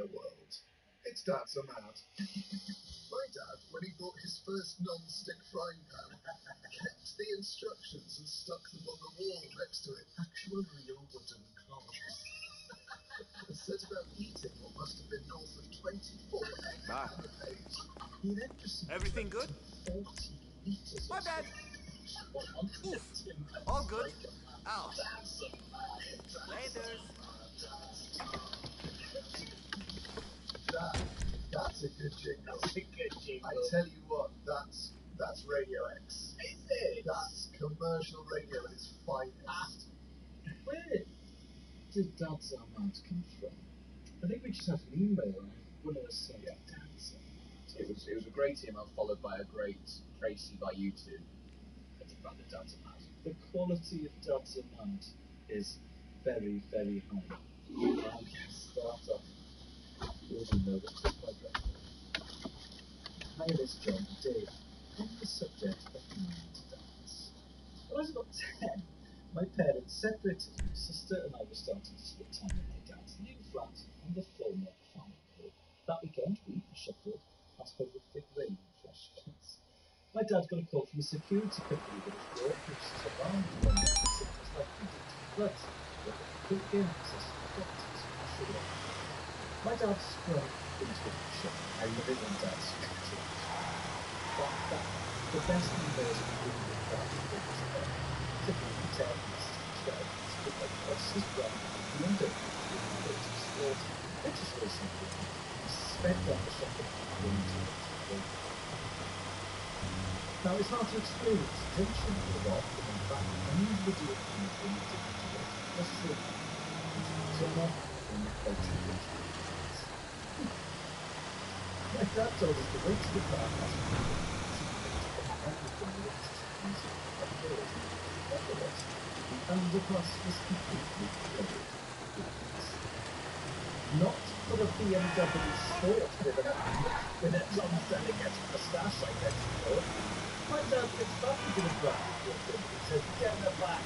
radio world. It's Dads Are Mad. My dad, when he bought his first non-stick frying pan, kept the instructions and stuck them on the wall next to it. Actual real wooden cards. It said about eating what must have been north of 24 eggs on the page. He then proceeded Everything good? 40 litres My of bad. Oof. All good. Ow. Laters. That's a good jingle. That's a good jingle. I tell you what, that's Radio X. Is it? That's commercial radio at its finest. Where did Dads Are Mad come from? I think we just had an email, and one of us said Dads Are Mad. It was a great email followed by a great Tracy by YouTube. I think about the Dads Are Mad. The quality of Dads Are Mad is very, very high. Start off. You already know that it's my brother. Hi, this John Dave. On the subject of mad dads. When I was about 10, my parents separated. My sister and I were starting to spend time in my dad's new flat on the former farm road. That weekend, we shuffled past horrific rain flash floods. My dad got a call from a security company that was brought horses around when the was likely due to floods. They had quick access to doctors and sure. My dad sprung into action. I love it when dads speak to us. The best thing there is to do with that is typically tell us to but like horses run the under the sport. It's just very simple. We sped up the shopping into it. Now it's hard to explain its tension for the walk and back and new video comes when you take it to it. Let's see. Turn off and culture. My dad told us to wait to the car and the bus was completely covered. Not for a BMW Sport with a Tom Selleck moustache like that before. My dad gets back into the drive and says, "Get in the back.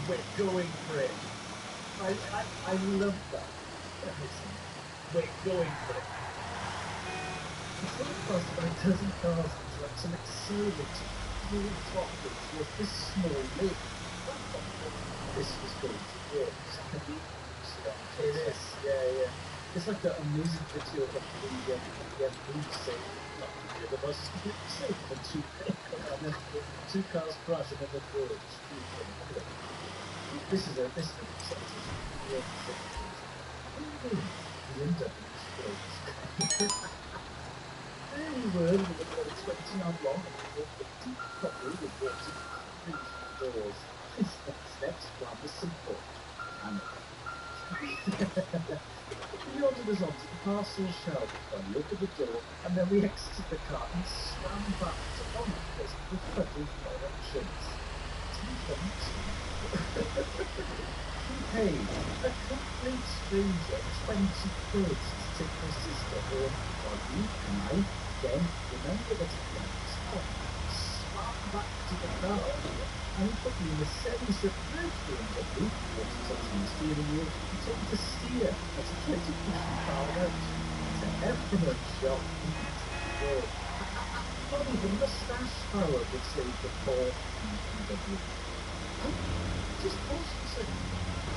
We're going for it." I love that. We're going for it. The front passed about a dozen cars and trucks and accelerated through the top towards this small lake. This was going to work. It is, yeah. It's like that amazing video of the police saying the bus is completely safe and then two cars crash and then the road is This is a exciting. The BMW There we were with about 20 yard long and we walked a deep property with water doors. This next plan was simple. And we ordered us onto the parcel shelf when we opened the door and then we exited the car and swam back to onlookers with federal directions. He paid a complete stranger 20 quid to take my sister home while you and I then remember that it went swam back to the car and he put me in a 7-strip bridge BMW, water touching the steering wheel, and told me to steer as he tried to push the car out. It's an everyone shot. Not even moustache power would save the poor BMW. Just pause for a second.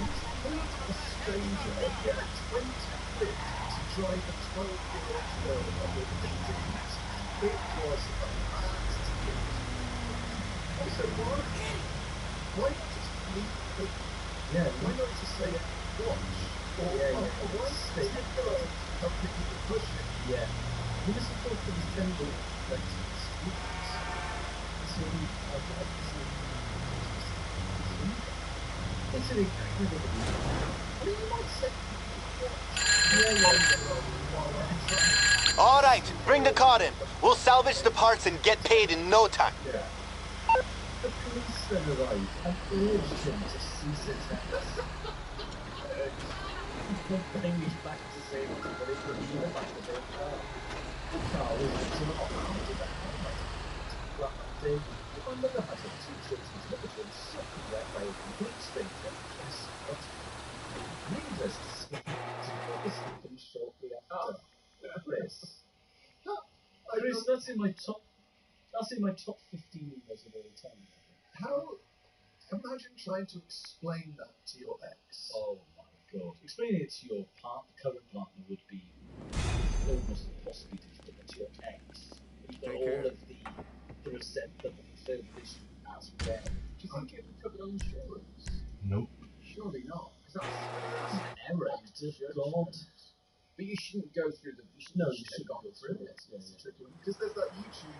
It's paid a stranger get 20 quid to drive a 12-year-old girl on the internet. It was a mad deal. Also, why not just leave the... Yeah, why not just say, watch? Or why stay the girl helping you to push it? Yeah. He was supposed to be sending like students. So it's an incredible video. I mean, you might say, All right, bring the car in. We'll salvage the parts and get paid in no time. Yeah. The police then arrived and urged him to cease attacks. Bring me back to safety, but it would be in the back of their car. The car was written off into the helmet. Black Day, my mother had her 2 children's ligaments soaking wet by a complete stranger. Needless to say, she obviously finished shortly Chris. I Chris, don't- that's in my top 15 of all time. How? Imagine trying to explain that to your ex. Oh my god. Explaining it to your current partner would be almost impossibly difficult, but to your ex, you've got Take all care. of the refurbished as well. Do you think it would cover insurance? Nope. Surely not, because that's an Error, God. But you shouldn't go through the. You should, No, you you should should have gone through it. Yeah, It's a tricky one because there's that YouTube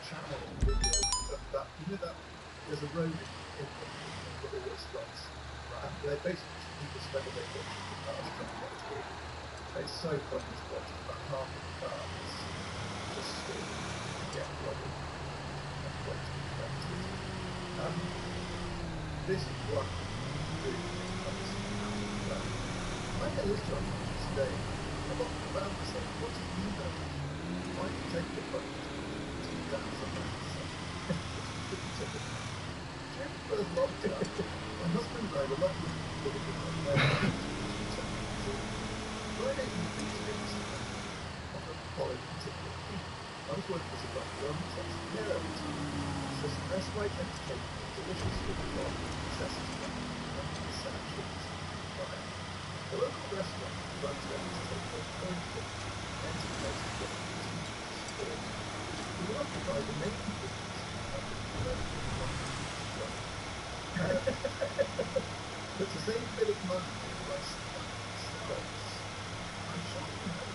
channel video that you know that there's a road in that always stops, and they're basically people spend a day watching the cars trying to get through. It's so funny to watch. About half of the cars just stall and get flooded and wait to be collected. This is one really amazing. I had this job today. I found myself, what do you know? Why do you take the boat to the dance on that? During the first lockdown, my husband and I were lucky to live in my Friday evening trips on the following particular week. I was working as a doctor on the text care so some respite entertainment, delicious food from necessity and essentials. The local restaurant runs down to take their own food and to place the food. We were occupied the main ingredients of the but to save a bit of money on the rice salads, I'm sure you know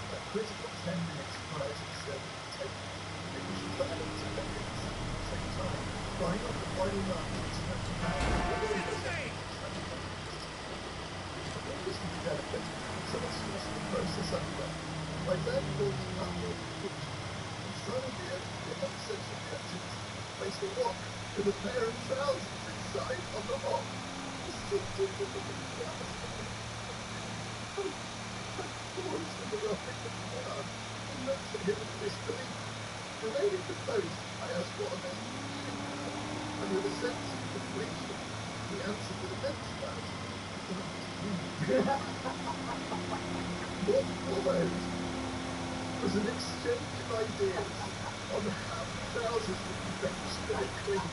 that critical 10 minutes prior to the serving of the table, maybe should try to take at the same time, frying up the final margins and delicate, so let's stress the process under. My dad built a outdoor kitchen. Inside of the uncensored kitchen, placed a wok with a pair of trousers inside on the wok. I paused in the rock in the car and looked at him in disbelief. Related to both, I asked what a name you had, and with a sense of completion, he answered with a mental what followed was an exchange of ideas on how trousers would be benched and clean,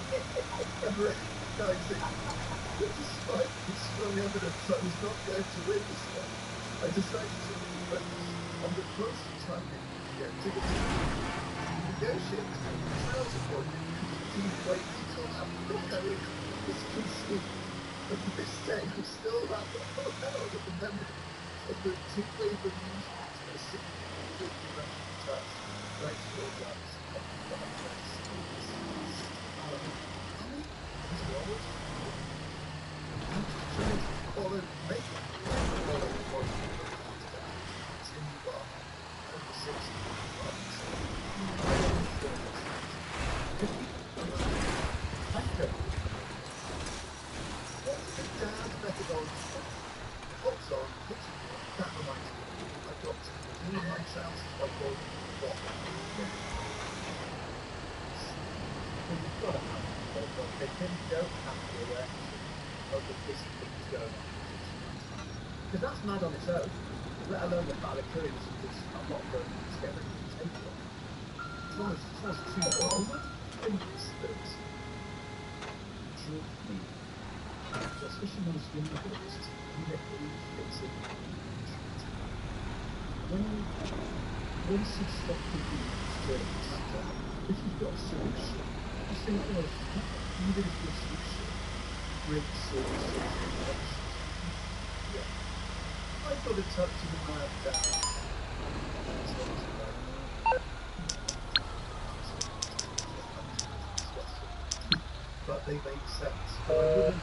and recognizing that despite the strong evidence I was not going to win this one, I decided to refocus on the closer timing of the activity. We negotiated the trouser volume to greatly collab misconceived. And to this day, I still have the memory of the two-way bemusement of a significantly rational task. Thanks for all that. Follow me. Follow the body. Continue bar. Over 60. Dad's methodology. Hops on, kitchen work, that reminds me. I got to clean my trousers by boiling the pot. Well, you've got to have it, but they don't have the awareness of the busy things going on. Because that's mad on its own, let alone the fact that curry was a lot of burning to get ready for the table. It's almost too long. Things that Drove me. Especially when I was younger, it was to really fix it. Once you stop thinking straight, if you've got a solution, you think, well, even if your solution brings solutions, I got in touch with my dad. But they make sense. But I wouldn't.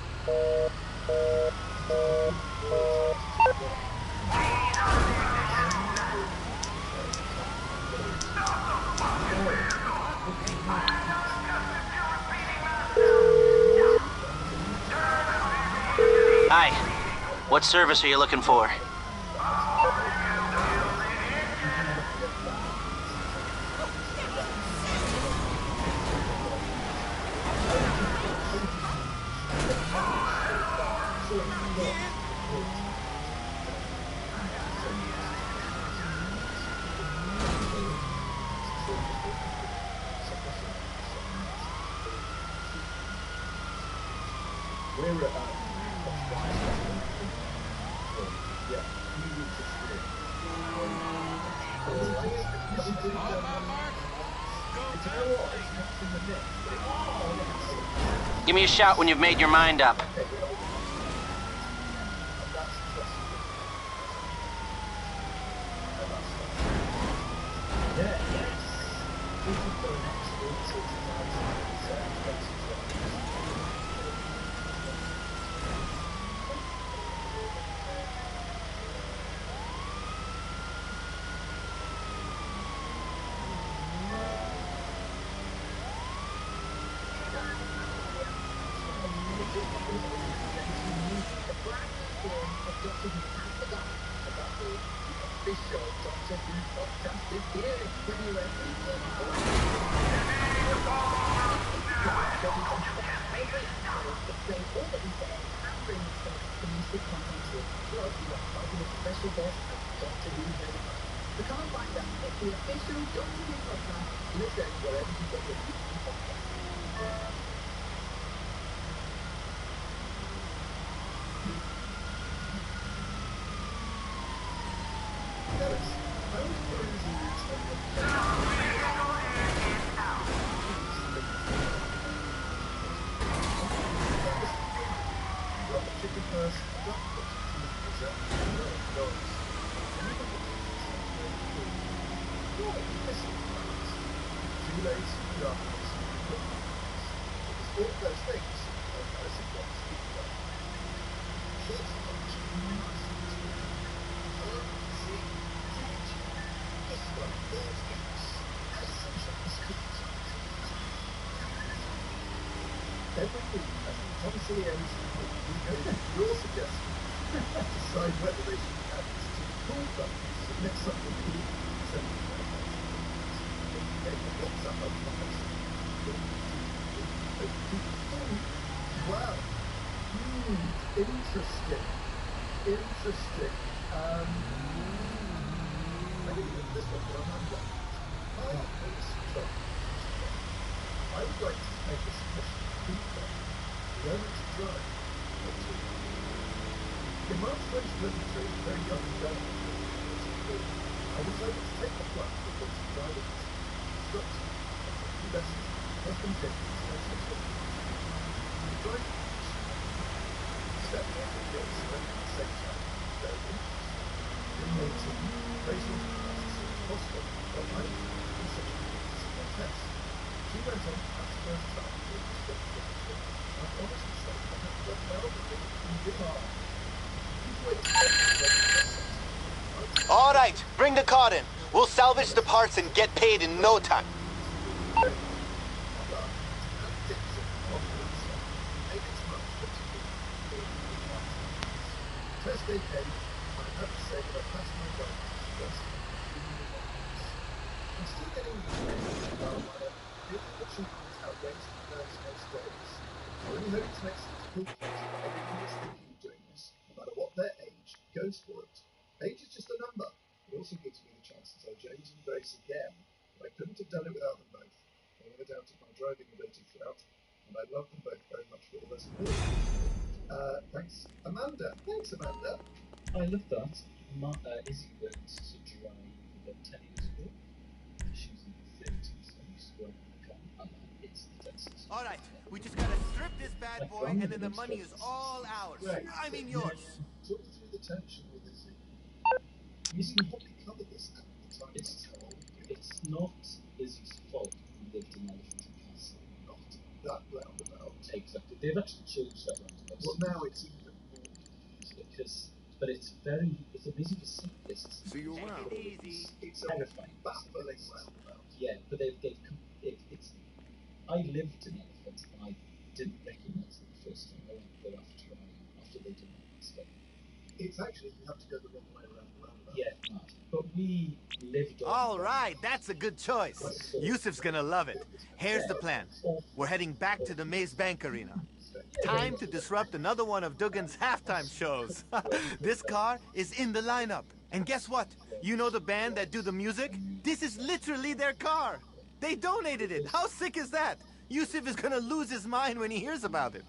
Hi. What service are you looking for? were at yeah, you need to steer. Do you know what? It's not in the mix, but it's Give me a shout when you've made your mind up. Yeah, yes. This is the next week, so it's Interesting. I think this one for Amanda. I would like to make a suggestion to people learning to drive. In March 2023, very young and young, I was able to take the class for basic driving instruction, lessons, custom techniques, and the driving step one of this, at the same time, in my team, racing as soon as possible, but I was such a good test. She went on to pass the first time with the script. I'm honestly saying I have done well with it in the car. All right, bring the car in. We'll salvage the parts and get paid in no time. First day came, I have to say that I passed my driving test. I'm still getting feeling the achievements outweighs the nerves most days. I really hope this makes it cool kids, but everyone is thinking of doing this, no matter what their age, goes for it. Age is just a number. It also gives me the chance to tell James and Grace again that I couldn't have done it without them both. They never doubted my driving ability throughout, and I love them both very much for all their support. Thanks, Amanda. Thanks, Amanda. I love that. Izzy learned to drive about 10 years ago. She was in her 30s and used to work in the car, and it's the Texas. All right, we just gotta strip this bad boy, and then the money is all ours. Right. I mean yours. Talk through the tension with Izzy. You see, We probably covered this at the time. it's not Izzy's fault we lived in Elephant and Castle. Not that roundabout. Exactly. They've actually changed that roundabout. Well, now it's even more because, but it's amazing to see this. See you around. It's terrifying. baffling roundabout. Yeah, but it's. I lived in Elephant and I didn't recognise it the first time I went there after they did that stuff. It's actually, you have to go the wrong way around the roundabout. Yeah, mad. But we lived on. All right, that's a good choice. Yusuf's gonna love it. Here's the plan. We're heading back to the Maze Bank Arena. Time to disrupt another one of Duggan's halftime shows. This car is in the lineup. And guess what? You know the band that do the music? This is literally their car. They donated it. How sick is that? Yusuf is gonna lose his mind when he hears about it.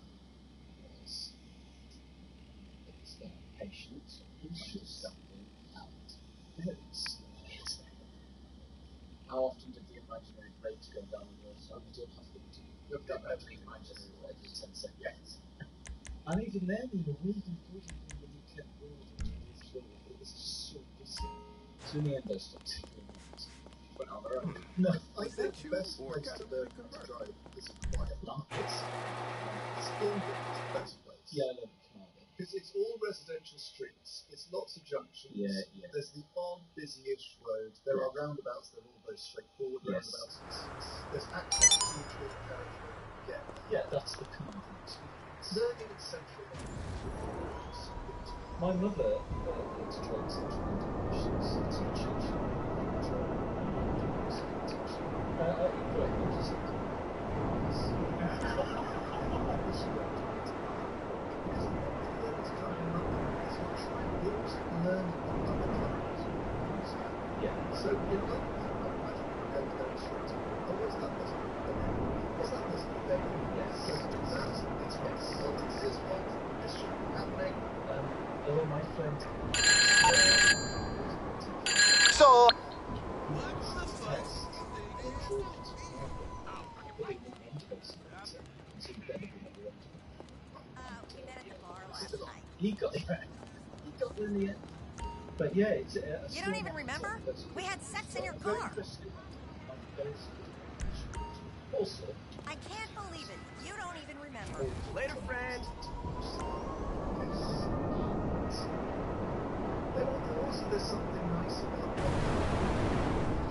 So you don't have them to. You've done everything fine just every 10 seconds. Yes. And even then, you know, really good when you kept rolling through it. It was just so busy. So in the end, I stopped doing that. Went on their own. No, I think the best place to learn how to drive is a quiet Lampers. Spilgate is the best place. Yeah, I love Canada. Because it's all residential streets, it's lots of junctions, Yeah, yeah. there's the odd busy-ish road, there are roundabouts that are all very straightforward Yes. roundabouts, there's access to a good carriageway when you get there. Yeah, that's the Canadian experience. Learning in central London. My mother had to drive central London. She's a teacher. She So in London, I imagine you go to those streets. Oh, what's that person? What's that person? Yes. It's what it is, what this should be happening. Hello, my friend. So. We met at the bar last night. He got there in the end. But yeah, it's You don't even remember? We had sex in your car. Also, I can't believe it. You don't even remember. Later, friend. Also, there's something nice about a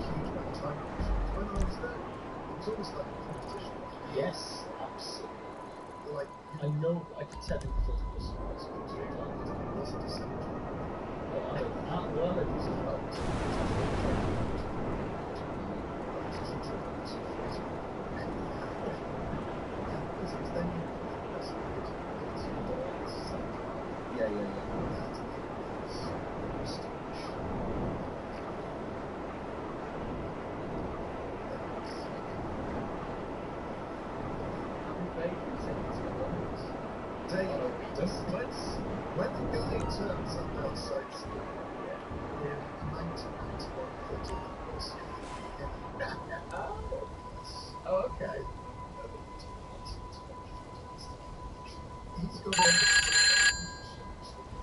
huge amount of time. When I was there, it was almost like a competition. yes, absolutely. Like, I know, I could tell him for the person who was going to do that. was it a cemetery? Not well, it was about When the guy turns up outside school in 1991 footage, Oh, okay. he's got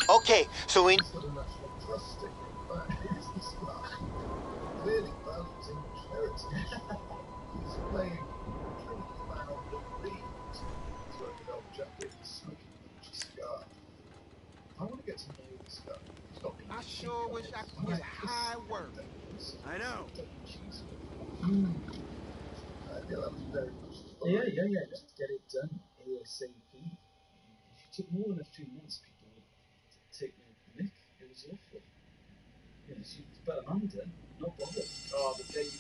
Okay, so we. a national trust sticker in the back. Here's this guy. Clearly values English heritage. He's playing Trinity Man on the Reeds. He's wearing an old jacket and smoking a cigar. I want to get to know this guy. He's not being I sure wish I could get high work. I know. He'll have very much to follow. Yeah, just get it done ASAP. If it took more than a few months, people would take me the mick. It was awful. You know, but Amanda, no bother. Oh, the day you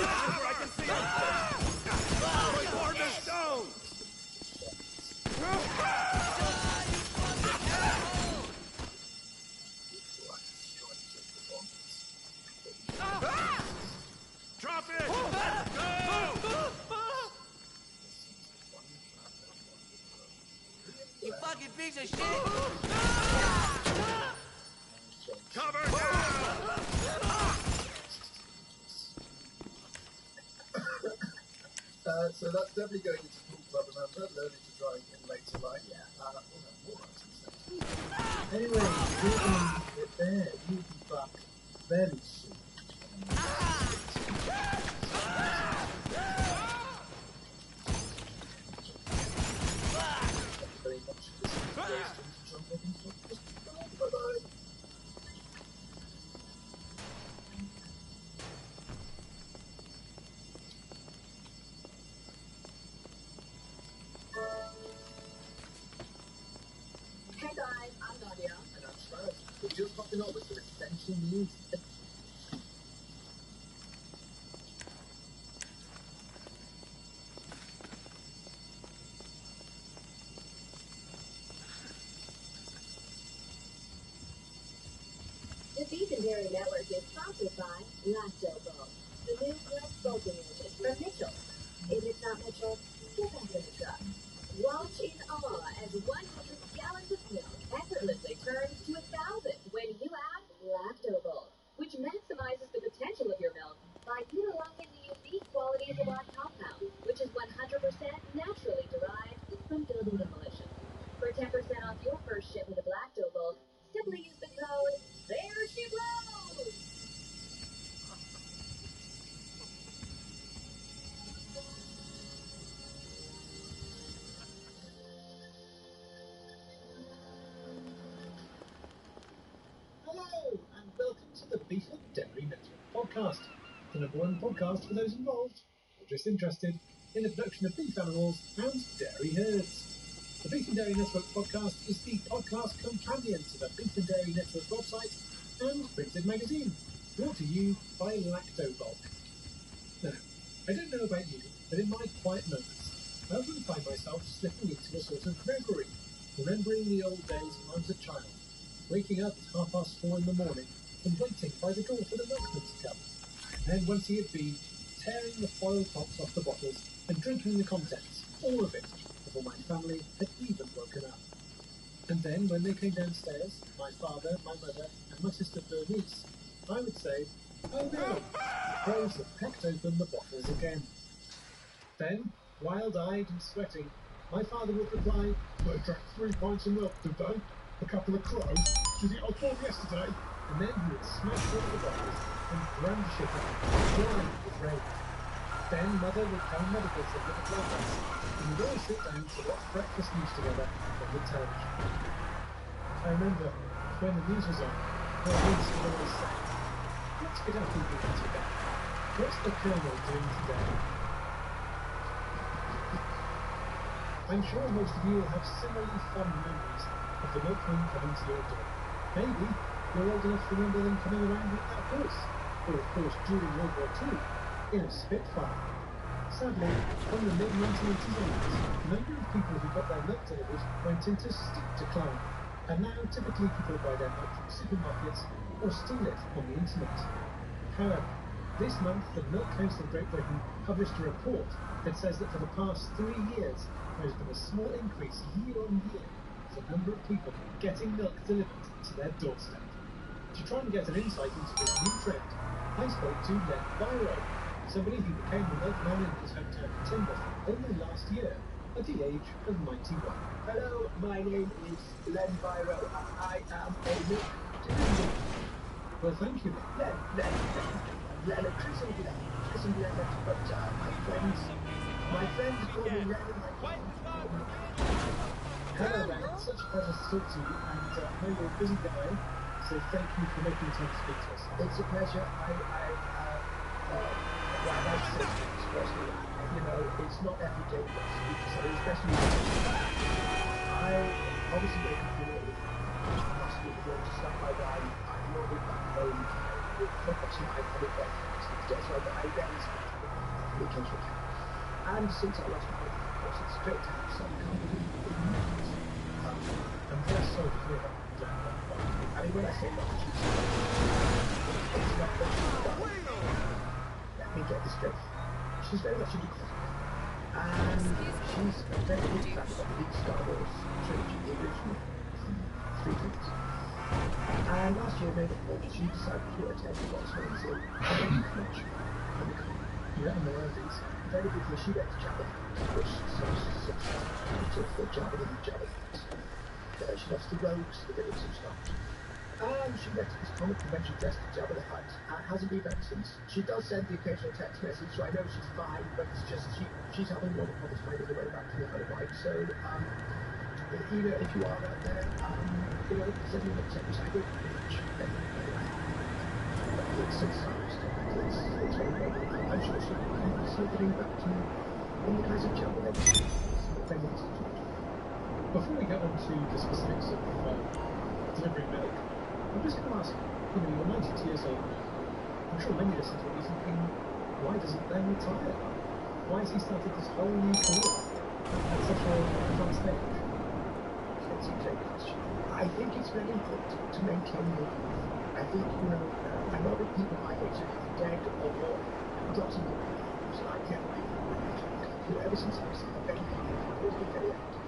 I can see it. Cornerstone. Drop it. Let's go. You fucking piece of shit. Cover down. So that's definitely going into Pool Club Amanda, learning to drive in later life. Yeah. We'll have more items next. Anyway, we're going to leave it there. We'll be back very soon. Very much for this Bye-bye. Hey guys, I'm Nadia. And I'm Spaz. We're just popping over for essential news. The Beef and Dairy Network is sponsored by Lactobone, the new blood spoken engine from Mitchell. If it's not Mitchell, get back in the truck. Watch in awe as 100 gallons of milk effortlessly turns to 1,000 when you add Lactobone, which maximizes the potential of your milk podcast, the #1 podcast for those involved or just interested in the production of beef animals and dairy herds. The Beef and Dairy Network podcast is the podcast companion to the Beef and Dairy Network website and printed magazine, brought to you by Lactobulk. Now, I don't know about you, but in my quiet moments, I often find myself slipping into a sort of reverie, remembering the old days when I was a child, waking up at 4:30 in the morning and waiting by the door for the milkman to come. And then once he had been, tearing the foil tops off the bottles and drinking the contents, all of it, before my family had even woken up. And then when they came downstairs, my father, my mother, and my sister Bernice, I would say, "Oh no!" The crows have pecked open the bottles again. Then, wild-eyed and sweating, my father would reply, "They drank 3 pints of milk, did they? A couple of crows? Do you think I was born yesterday?" And then he would smash one of the bottles and brandish it up, blind with rage. Then mother would come medicals and look at blood tests, and we'd all sit down to watch breakfast news together on the television. I remember when the news was on, Bernice would always say, "Let's get up and eat today. What's the Colonel doing today?" I'm sure most of you will have similarly fond memories of the milkman coming to your door. Maybe you're old enough to remember them coming around with that horse, or of course during World War II, in a Spitfire. Sadly, from the mid-1980s onwards, the number of people who got their milk delivered went into steep decline, and now typically people buy their milk from supermarkets or steal it on the internet. However, this month the Milk Council of Great Britain published a report that says that for the past 3 years there has been a small increase year on year of the number of people getting milk delivered to their doorstep. To try and get an insight into this new trend, I spoke to Len Biro, somebody who became the milkman in his hometown of Teignmouth only last year at the age of 91. Hello, my name is Len Biro and I am a milk delivery. Well, thank you, Len, christened Len, but my friends call me Len and my Hello, Len. It's such a pleasure to talk to you, and I know you're a busy guy, so thank you for making time to speak to us. It's a pleasure. I'd like to say especially, it's not every day that I speak to somebody, especially I obviously wake up early. Last week, to start my day, I normally back home. Obviously, I have a breakfast today, so I rarely speak to the occasional cat. And since I lost my home, of course, it's great to have some company in meetings. I'm very sorry to hear about that. I mean, when I say that, it's not that she's done. Let me get this straight. She's very much into cosplay. And she's a very big fan of the big Star Wars trilogy, the original 3 films. And last year, May the 4th, she decided to attend what's known as a convention. Yeah, I'm aware of these. Very briefly, she went to Jabba the Hutt, which sells for Jabba the Jabba the Hutt. She loves the rogues, the villains and stuff. And she went to this comic convention dressed as Jabba the Hutt and hasn't been back since. She does send the occasional text message, so I know she's fine, but it's just she's having a lot of problems finding her way back to the motorbike. So, either if you are out there, send me a text message. I don't know much. It's 6 hours. It's very good. I'm sure she'll be getting back to me in the case of Jabba the Hutt. Before we get on to the specifics of delivering milk, I'm just going to ask, you're 92 years old now. I'm sure many listeners will be thinking, why doesn't Ben retire? Why has he started this whole new career at such an advanced stage? That's a great question. I think it's very important to maintain your youth. I think, a lot of people my age are dead or dropping in their lives. I can't believe ever since I was very young, I've always been very active.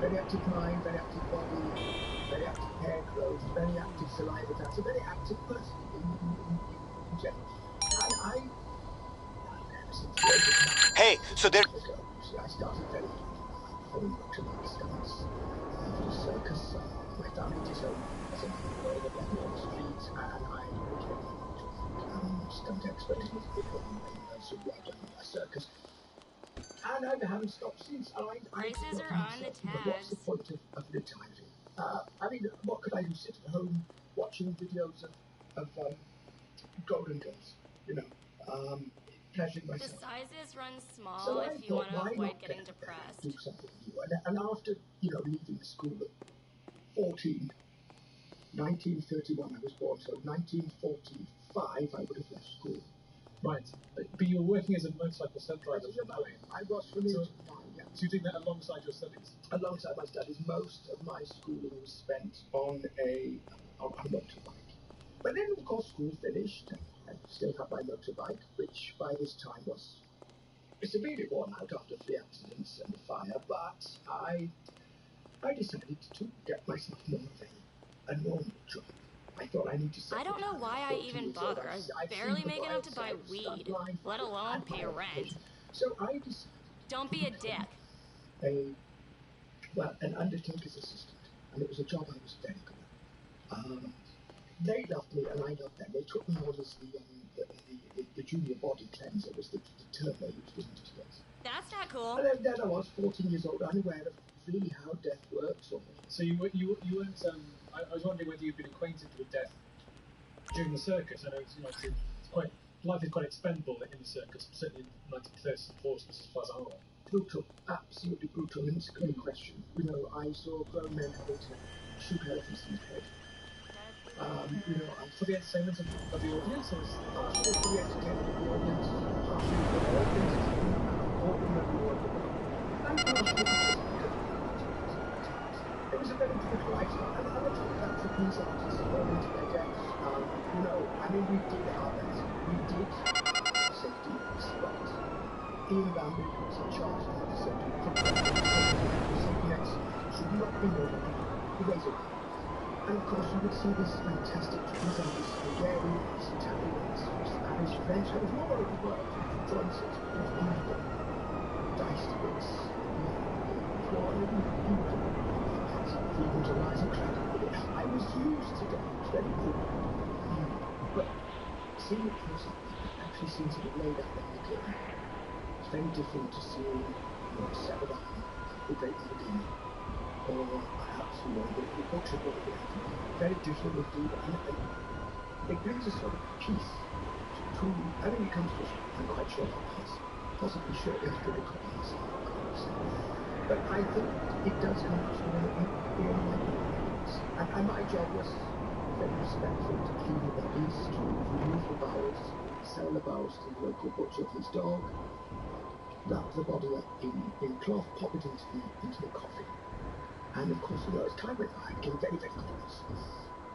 Very active mind, very active body, very active hair growth, very active saliva glands, a very active person in general. And I ever since the age of 9, Hey, so there... ago, I started very following motorbike stunts for the circus. My family disowned me as a boy that left me on the streets, and I became a stunt expert in a circus. And I haven't stopped since. Prices are on the But what's the point of retiring? What could I do? Sit at home watching videos of Golden Girls? you know, pleasuring The myself. sizes run small So I if you thought, want to why avoid not getting get up there and depressed. do something new? And after, you know, leaving school at 14, 1931 I was born, so 1945 I would have left school. Right. But you were working as a motorcycle stunt driver. I was from the age of 9, yeah. So you doing that alongside your studies? Alongside my studies, most of my schooling was spent on a motorbike. But then, of course, school finished. I still had my motorbike, which by this time was severely worn out after 3 accidents and a fire. But I decided to get myself more of a normal job. I thought I need to settle I don't know down. why I even bother. I barely make enough to buy weed, let alone pay rent. So I decided. Don't be a dick. An undertaker's assistant, and it was a job I was very good at. They loved me, and I loved them. They took me on as the junior body cleanser was the term they used, isn't it? Yes. That's not cool. And then I was 14 years old, unaware of really how death works. So you weren't. I was wondering whether you'd been acquainted with death during the circus. I know it's quite life is quite expendable in the circus, certainly in 1930s enforcements, as far as I'm aware. Brutal, absolutely brutal, and it's a great question. You know, I saw grown men having to shoot elephants in the head. You know, for the entertainment of the audience, or partially for the entertainment of the audience, partially for the audience to ordinary world. And partially because it was a very brutal lifestyle, and I think that Japanese artists fall into their deaths. You know, I mean, we did our best. We did safety spots. Ian Bambi was in charge of the safety nets should not be more than the razor. And of course, you would see this fantastic Japanese artists, Bulgarians, Italians, Spanish, French. There was more of the world from drum sets, dice sticks, even to rise and crack. I was used to that. It's very cool. But seeing it close up, actually seeing sort of laid out on the game, it's very different to seeing, you know, Severin, the Great Houdini, or perhaps, you know, the portrait of the very different indeed, and it brings a sort of peace to I think it comes to, I'm quite sure I'll pass, possibly shortly after the copies, but I think it does come to and my job was very respectful to clean the bodies, to remove the bowels, sell the bowels to the local butcher for his dog, wrap the body up in cloth, pop it into the coffin. And of course, you know, as time went by, I became very, very good at this.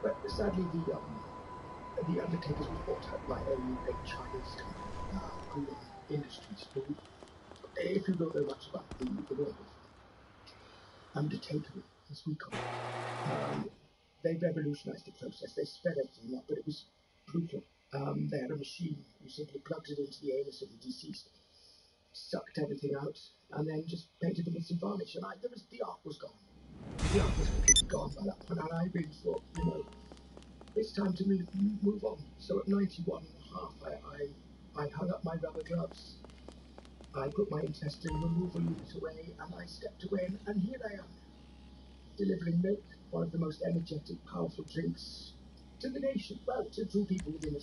But sadly, the undertakers was bought out by a Chinese company, Green Industries, who, if you don't know much about the world of undertakery, as we call it, they revolutionized the process. They sped everything up, but it was brutal. They had a machine who simply plugged it into the anus of the deceased, sucked everything out, and then just painted them with some varnish. And the art was gone. The art was completely gone by that point, and I really thought, you know, it's time to move on. So at 91 and a half, I hung up my rubber gloves. I put my intestine removal unit away, and I stepped away, and here I am, delivering milk, one of the most energetic, powerful drinks to the nation. Well, to people within a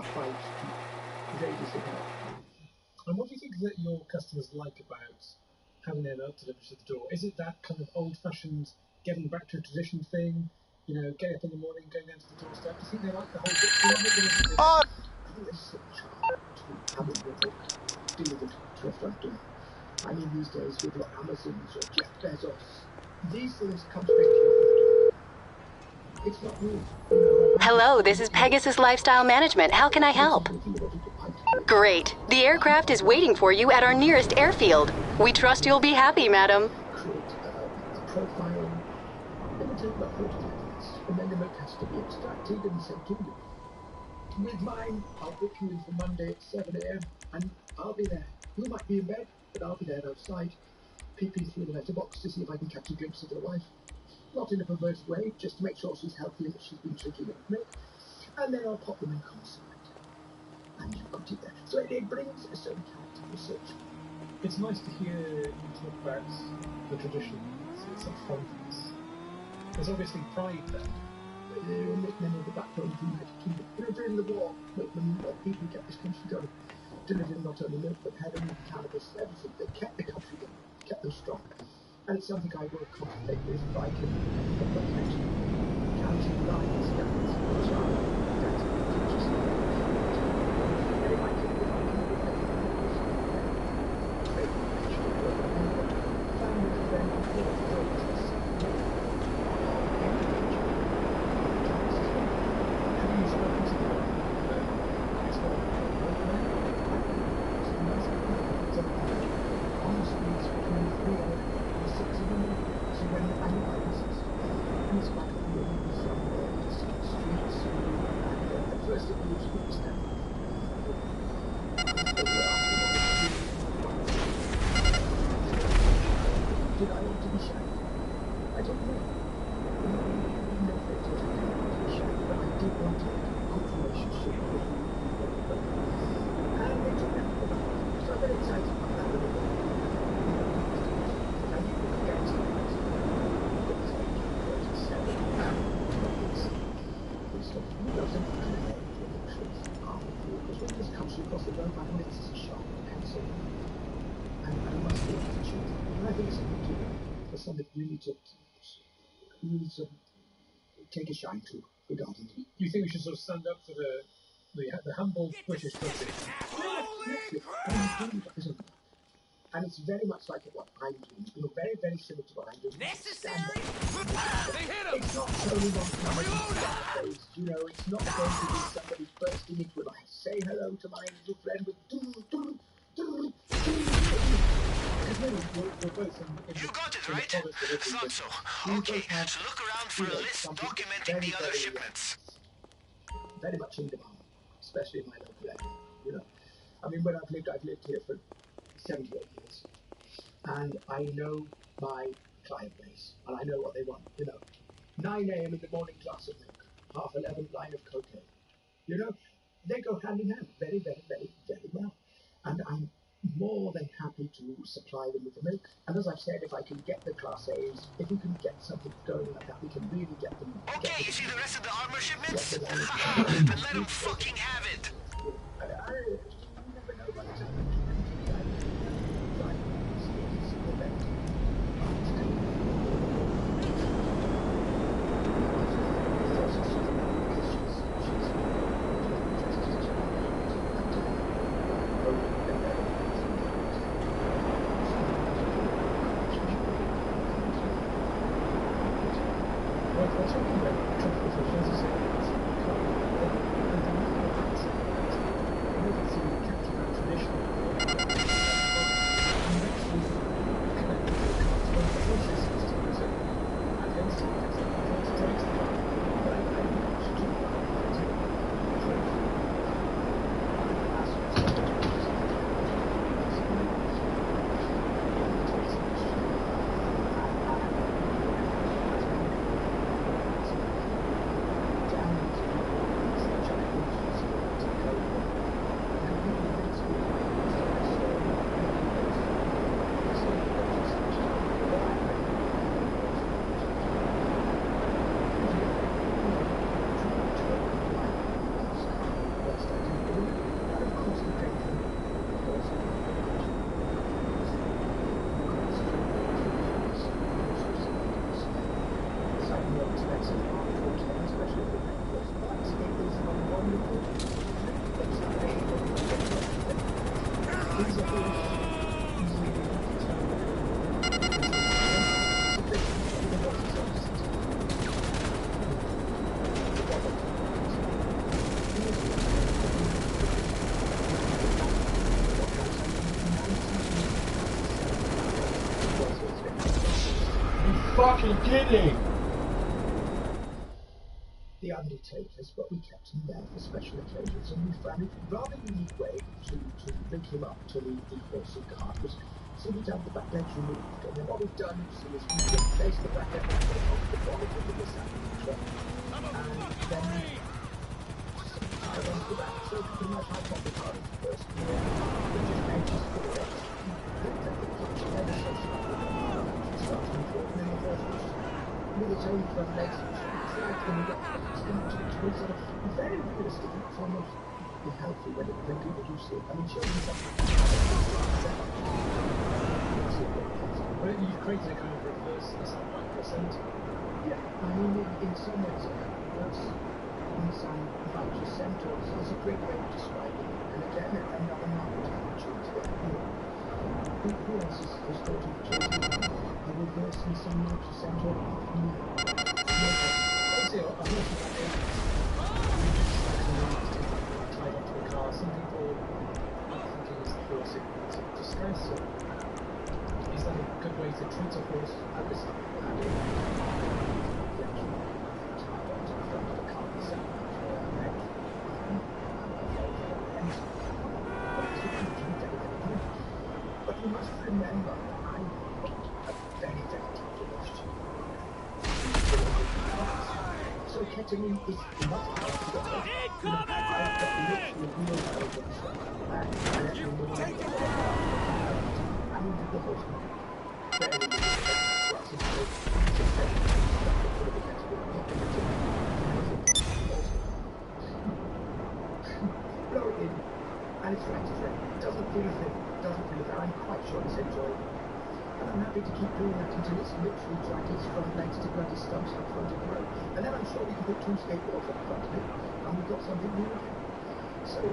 5 street radius of help. And what do you think that your customers like about having their milk delivered to the door? Is it that kind of old-fashioned, getting back to a tradition thing? You know, get up in the morning, going down to the doorstep. Do you think they like the whole bit? I think it's so charming to have your milk delivered to a front door. I mean, these days with your Amazons or Jeff Bezos, these things come straight to your door. It's not rude. Hello, this is Pegasus Lifestyle Management. How can I help? Great. The aircraft is waiting for you at our nearest airfield. We trust you'll be happy, madam. Create a profile. It will take about 45 minutes, and then the milk has to be extracted and sent to you. With mine, I'll book you in for Monday at 7 a.m. and I'll be there. You might be in bed, but I'll be there outside, peeping through the letterbox to see if I can catch a glimpse of your wife. Not in a perverse way, just to make sure she's healthy and that she's been drinking enough milk. And then I'll pop them in consignment. And you've got it there. So it brings a certain character research. It's nice to hear you talk about the tradition. It's a fondness. There's obviously pride there. men in the backbone of the United Kingdom. You know, during the war, when people kept this country going, delivering not only milk but heroin, cannabis, everything. They kept the country going, kept them strong. And it's something I will contemplate with if I can get my pension. Counting lines, guys, which are that just and if I can something really to take a shine to regarding it. You think we should sort of stand up for the humble British country? And it's very much like what I'm doing. You know, very, very similar to what I'm doing. Necessary? It's not totally non-comedy. You know, it's not going to be somebody bursting into it like, say hello to my little friend with You got it, right? Thought so. Okay, so look around for a list documenting the other shipments. Very much in demand, especially in my local area. You know, I mean, when I've lived here for 78 years, and I know my client base, and I know what they want. You know, 9 a.m. in the morning, glass of milk, 11:30 line of cocaine. You know, they go hand in hand very, very, very, very well. And I'm more than happy to supply them with the milk. And as I've said, if I can get the Class A's, if we can get something going like that, we can really get them. Okay, you see the rest of the armor shipments? Then let them fucking have it. You never know by the time. Fucking kidding! The undertakers, but we kept him there for special occasions, and we found it a rather unique way to link him up to the horse and cart was simply to have the back legs removed. And then what we've done is we've replaced the back legs off the bonnet of the Nissan, and then I went to that, so pretty much I got the car in the first year, which is anxious for the rest. The clutch legislation started important in the first military front legs, tried to get was very realistic and almost helpful when people do see it. I mean, children sometimes. But you've created a kind of reverse microcent. Yeah, I mean, in some ways, that's microcent is a great way of describing it. And again, another market opportunity. Who else has thought of children? A reverse in some microcent or obviously, I've noticed that tied onto a car. Some people might think it is the horse in distress. Or is that a good way to treat a horse? But you must remember that I'm a very, very privileged. So ketamine is not hard to get hold of. I've got literally real evidence I mean, the horseman. Blow it in, and it's right, it doesn't feel a thing, I'm quite sure it's enjoyable. And I'm happy to keep doing that until it's literally dragged its front legs to bloody stumps in front of the road. And then I'm sure we can put 2 skateboards on the front of it, and we've got something new again. So,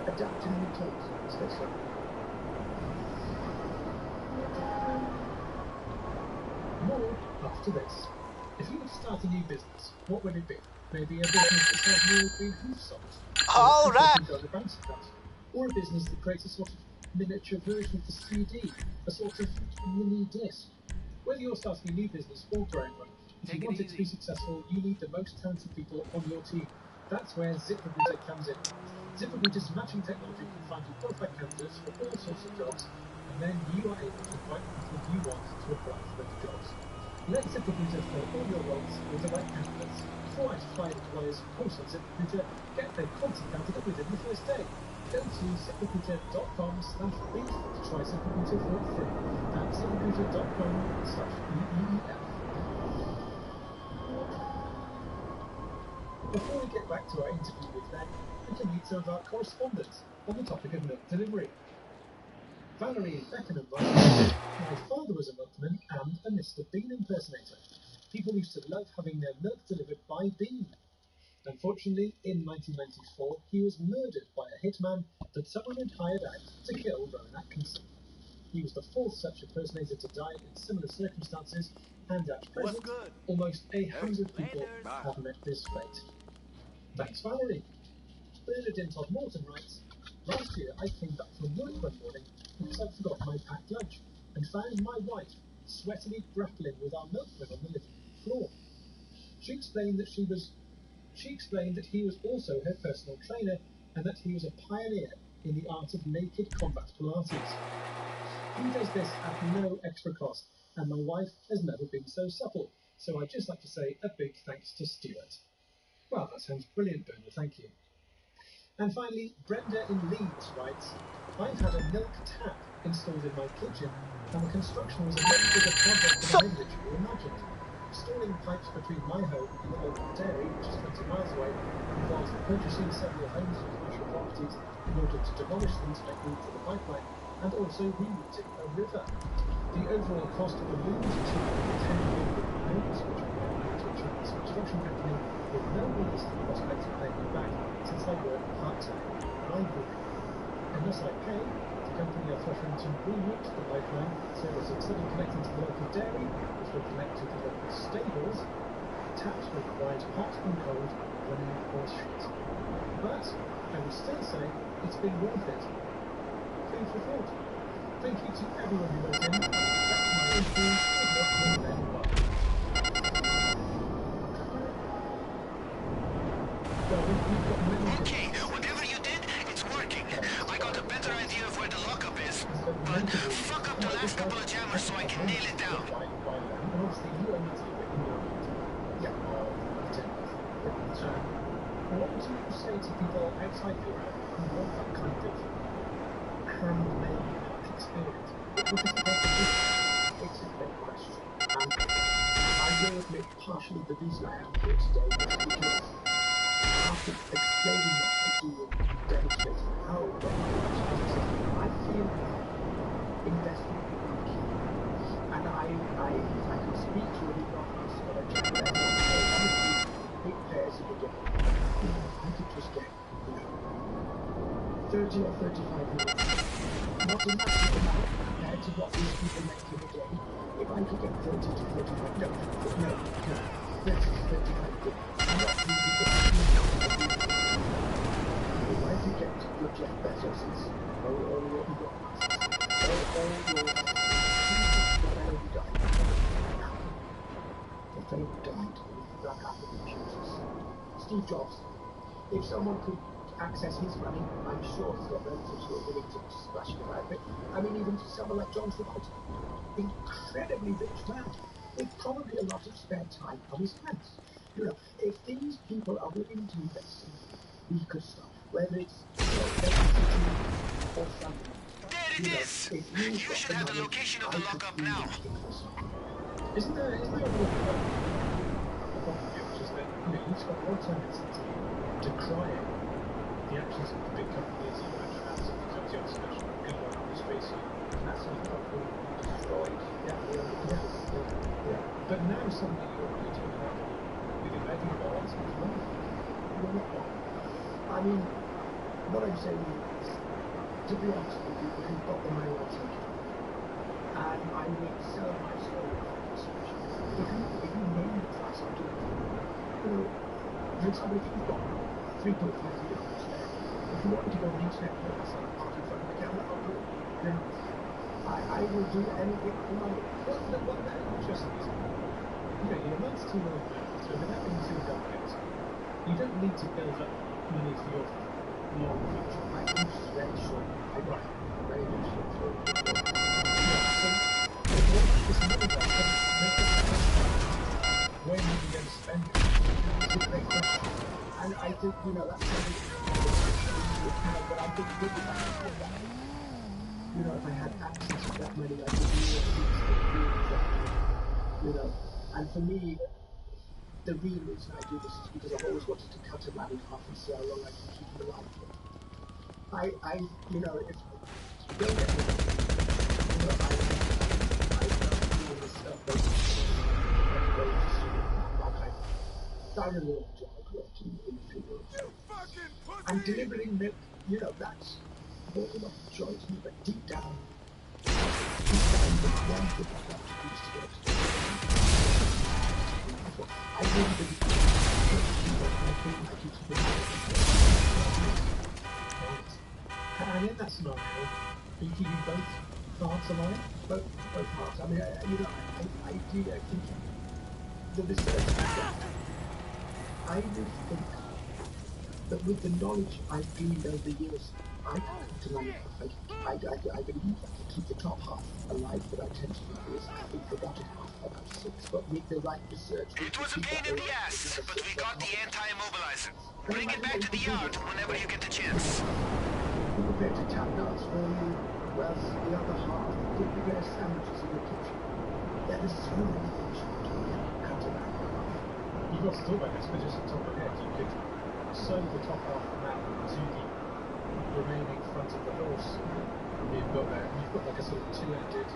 adapt and mutate, as they say. More after this. If you were to start a new business, what would it be? Maybe a business that sells Neil Green hoof socks. All right. Or a business that creates a sort of miniature version of the CD, a sort of mini disc. Whether you're starting a new business or growing one, if you want it to be successful, you need the most talented people on your team. That's where ZipRecruiter comes in. ZipRecruiter's matching technology can find you qualified candidates for all sorts of jobs, and then you are able to invite people you want to apply for those jobs. Let ZipRecruiter fill all your roles with the right candidates. 4 out of 5 employers post on ZipRecruiter get their quality candidate within the first day. Go to ZipRecruiter.com/beef to try ZipRecruiter for free. That's ZipRecruiter.com/BEEF. Before we get back to our interview with Ben, we can meet some of our correspondents on the topic of milk delivery. Valerie and Beckenham writes, my father was a milkman and a Mr. Bean impersonator. People used to love having their milk delivered by Bean. Unfortunately, in 1994, he was murdered by a hitman that someone had hired out to kill Rowan Atkinson. He was the 4th such impersonator to die in similar circumstances, and at present, almost 100 people have met this fate. Thanks, Valerie. Bernadine Todd Morton writes, last year I came back from work one morning because I'd forgotten my packed lunch and found my wife sweatily grappling with our milkman on the living room floor. She explained that he was also her personal trainer and that he was a pioneer in the art of naked combat Pilates. He does this at no extra cost, and my wife has never been so supple, so I'd just like to say a big thanks to Stuart. Well, that sounds brilliant, Bernard, thank you. And finally, Brenda in Leeds writes, I've had a milk tap installed in my kitchen, and the construction was a much bigger project than I originally imagined. Installing pipes between my home and the local dairy, which is 20 miles away, involves purchasing several homes and commercial properties in order to demolish them to make room for the pipeline, and also rerouting a river. The overall cost of the move to £10 million, which will go to a Chinese construction company, with no realistic prospect of paying me back since I work part-time in library. Unless I pay, the company are threatening to reroute the pipeline so that instead of connecting to the local dairy, which will connect to the local stables, taps will provide hot and cold running horse shit. But I would still say it's been worth it. Food for thought. Thank you to everyone who wrote in. Back to my interview with Milkman Ben White. Okay, whatever you did, it's working. I got a better idea of where the lockup is. But fuck up the last couple of jammers so I can nail it down. What would you say to people outside Europe who want that kind of handmade experience? It's a great question. I will admit partially the reason I am here today is because 30 or 35 minutes. Not a massive amount compared to what these people make in a day. If I could get 30 to 35, no, 30 to 35 quid. I'm not losing the money. If I could get your Jeff Bezos's, or your Elon Musk's, or your the fellow who died. The fellow who died when he ran out of computers. Steve Jobs. If someone could access his money, I'm sure he's got relatives who are willing to splash it about it. I mean, even someone like John Travolta, incredibly rich man, with probably a lot of spare time on his hands. You know, if these people are willing to invest in weaker stuff, whether it's or something. There it is! You should have the location of the lockup now. Isn't there a problem here, which is that, you know, you've got alternatives to crying the actions of the big companies, you know, as it becomes the obsession of good one on the space, massively profitable, destroyed. Yeah. But now suddenly you're going to have with 11 balls of money. I mean, what I'm saying is, to be honest with you, if you've got the money, I'll take it. And I would sell my soul for research. If you name the price, I'll do it. You know, for example, if you've got $3.5 million there, if you wanted to go on the internet and myself a party in front of the camera, I'll do it. Then I will do anything for money. What that interesting is, you know, you're a man's too old now, so without being too dark, you don't need to build up money for your long future. My future is very short. Very short. So, this money does, when are you going to spend it? It's a great question. And I think, you know, that's something but I think really that, you know, if I had access to that money, I could do you know. And for me, the real reason I do this is because I've always wanted to cut a man in half and see how long I can keep him alive for. I you know, if don't get me wrong, you know, I love doing this stuff that thoroughly enjoyed working in fields and delivering milk. You know, that's more than what enjoys me, but deep down, the one thing I'd love to do is to get to I really believe and in that scenario, are you keeping both hearts alive? Both hearts. I mean, you know, I think the research I would think that with the knowledge I've gained over the years, I believe I can keep the top half alive, but I tend to lose, I think, the bottom half about 6. But with the right research... It was a pain in the ass, but we got the anti-immobilizer. Bring it back to the yard whenever you get the chance. Be prepared to tap dance for you, whilst the other half will prepare sandwiches in the kitchen. There are so many things you can do. Cut it out. You've got to talk about this, but just on top of your head, you could sew the top half of the man to the remaining front of the horse you've got there, and you've got like a sort of two-ended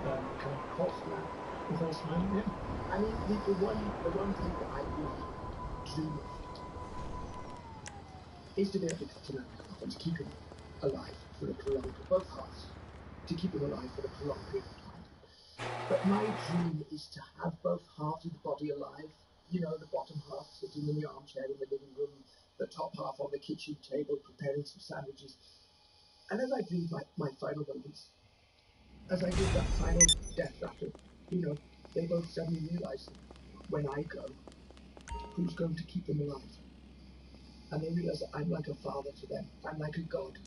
kind of horseman, yeah. I mean, the one thing that I really dream of is to be able to cut him out in half and to keep him alive for a prolonged, both halves, to keep him alive for a prolonged period of time. But my dream is to have both halves of the body alive. You know, the bottom half sitting in the armchair in the living room, the top half on the kitchen table preparing some sandwiches. And as I breathe my final moments, as I give that final death rattle, you know, they both suddenly realize that when I go, who's going to keep them alive? And they realize that I'm like a father to them. I'm like a god.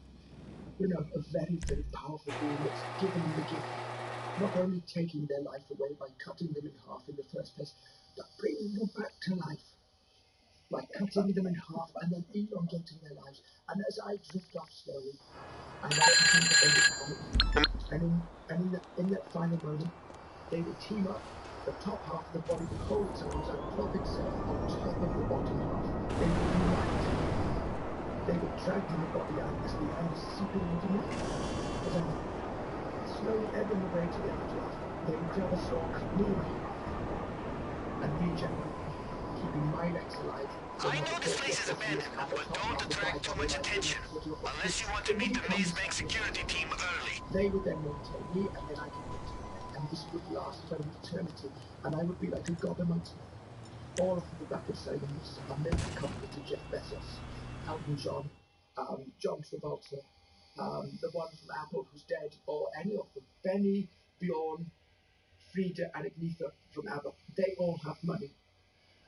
You know, a very, very powerful being that's given them the gift, not only taking their life away by cutting them in half in the first place, but bringing them back to life by cutting them in half and then elongating their lives. And as I drift off slowly, I like to think that they would panic. And in that final moment, they would team up. The top half of the body would hold its arms and plop itself on top of the bottom half. They would unite. They would drag the body out as the hand is seeping into me. As I slowly ebbing away to the afterlife, they would grab a saw, cut me in half, and regenerate, keeping my next alive. I know this place is abandoned, but don't attract too much attention. Unless you want to meet the Maze Bank security team early. They would then maintain me, and then I could maintain them. And this would last for an eternity. And I would be like a god amongst men. All from the back of Simon's amazing company to Jeff Bezos, Elton John, John Travolta, the one from Apple who's dead, or any of them. Benny, Bjorn, Frida, and Agnetha from ABBA. They all have money.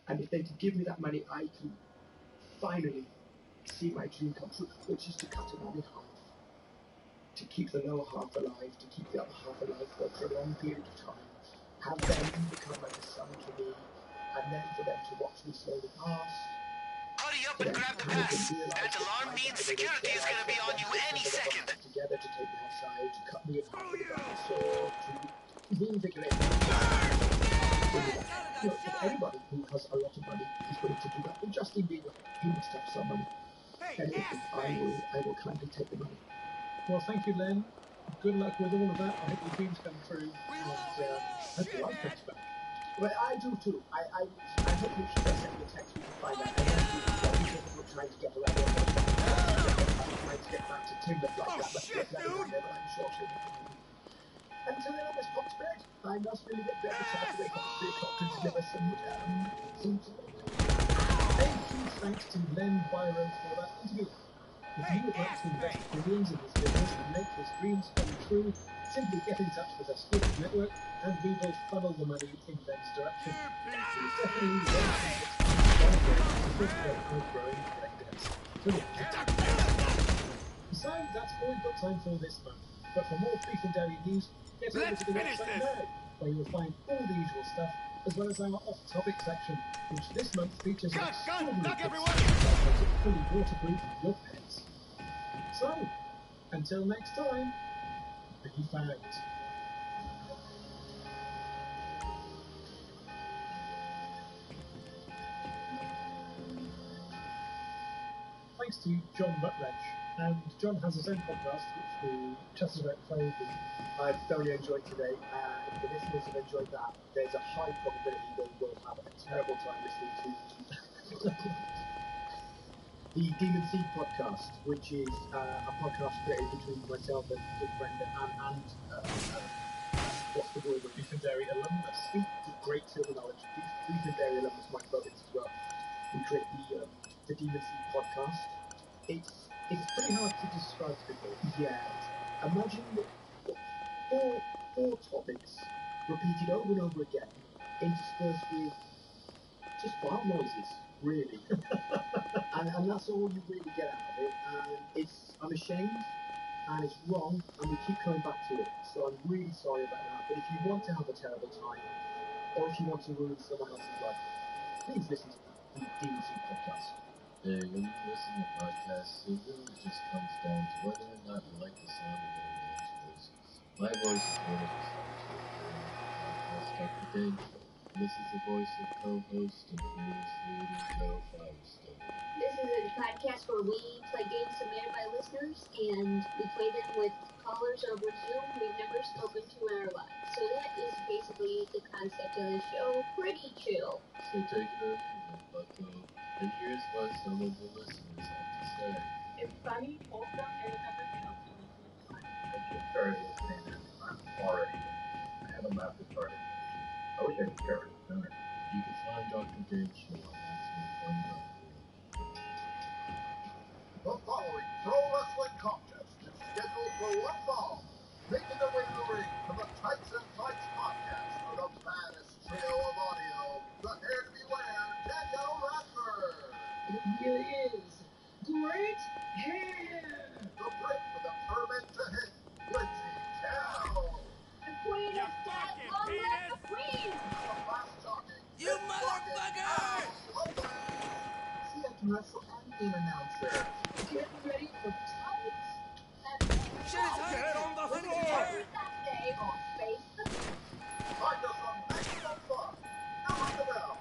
And if they could give me that money, I can finally see my dream come true, which is to cut a man in half. To keep the lower half alive, to keep the upper half alive for a long period of time. Have them become like a son to me, and then for them to watch me slowly pass. Hurry up and grab the pass. That alarm means security is gonna be on you any second. Together to take me outside, to cut me in half with a sword, to reinvigorate me. Anybody who has a lot of money is willing to do that. And Justin Bieber, he must have some money. Anyway, I will kindly take the money. Well, thank you, Len. Good luck with all of that. I hope your dreams come true. And hope your life comes back. Well, I do too. I hope you should send me a text we can find out. I know we're trying to get around all those trying to get back to Tinder like that. But I'm sure she'll be able to. Until then, on this box bed, I must really get better so I can wake up at 3 o'clock to deliver some Thank you, thanks to Len Byro for that interview. If you would like to invest billions in this business and make his dreams come true, simply get in touch with us here at Network and we will funnel the money in Len's direction. It's definitely outgrowing great debts. So that's all we've got time for this month. But for more beef and dairy news, get over to the website now, where you will find all the usual stuff, as well as our off-topic section, which this month features an extraordinary fully waterproof your pets. So, until next time, be found. Thanks to John Rutledge, and John has his own podcast which we chatted about playing. I thoroughly enjoyed today, and if the listeners have enjoyed that, there's a high probability they will have a terrible time listening to the Demon Seed podcast, which is a podcast created between myself and good friend and what's the word? Beef and Dairy alumnus. Great silver knowledge. Beef and Dairy alumnus, my brothers as well. We create the Demon Seed podcast. It's pretty hard to describe to people. Yeah. Imagine four topics repeated over and over again, interspersed with just wild noises, really. and that's all you really get out of it. And it's unashamed, and it's wrong, and we keep coming back to it. So I'm really sorry about that. But if you want to have a terrible time, or if you want to ruin someone else's life, please listen to the Demon Seed podcast. Hey, when you listen to podcasts, it really just comes down to whether or not you like the sound of everyone's voices. My voice is one of the podcast Dr. Dave. This is the voice of co-host and famous leading Joe Firestone. This is a podcast where we play games submitted by listeners, and we play them with callers over Zoom we've never spoken to in our lives. So that is basically the concept of the show. Pretty chill. So take it over from Bucko, and here's what some of the listeners have to say. It's funny, wholesome, and everything else you need to fun. I just started listening and I'm already I have a massive part of it. I wish I could cover it sooner. You can find Dr. Dave's show on maximumfun.org. The following pro wrestling contest is scheduled for one fall. Making their way to the ring from the Tights and Fights podcast for the baddest trio of audio, the hair to beware Daniel Radford. It really is. Great hair! The break with the permit to hit, Lindsay Cal. The queen is dead! Long live the queen! The fast talking, You motherfucker! Commercial and game announcer. Get ready for tights Get on the floor! Every Saturday on Facebook. Find us on Maximum Fun. Now ring the bell.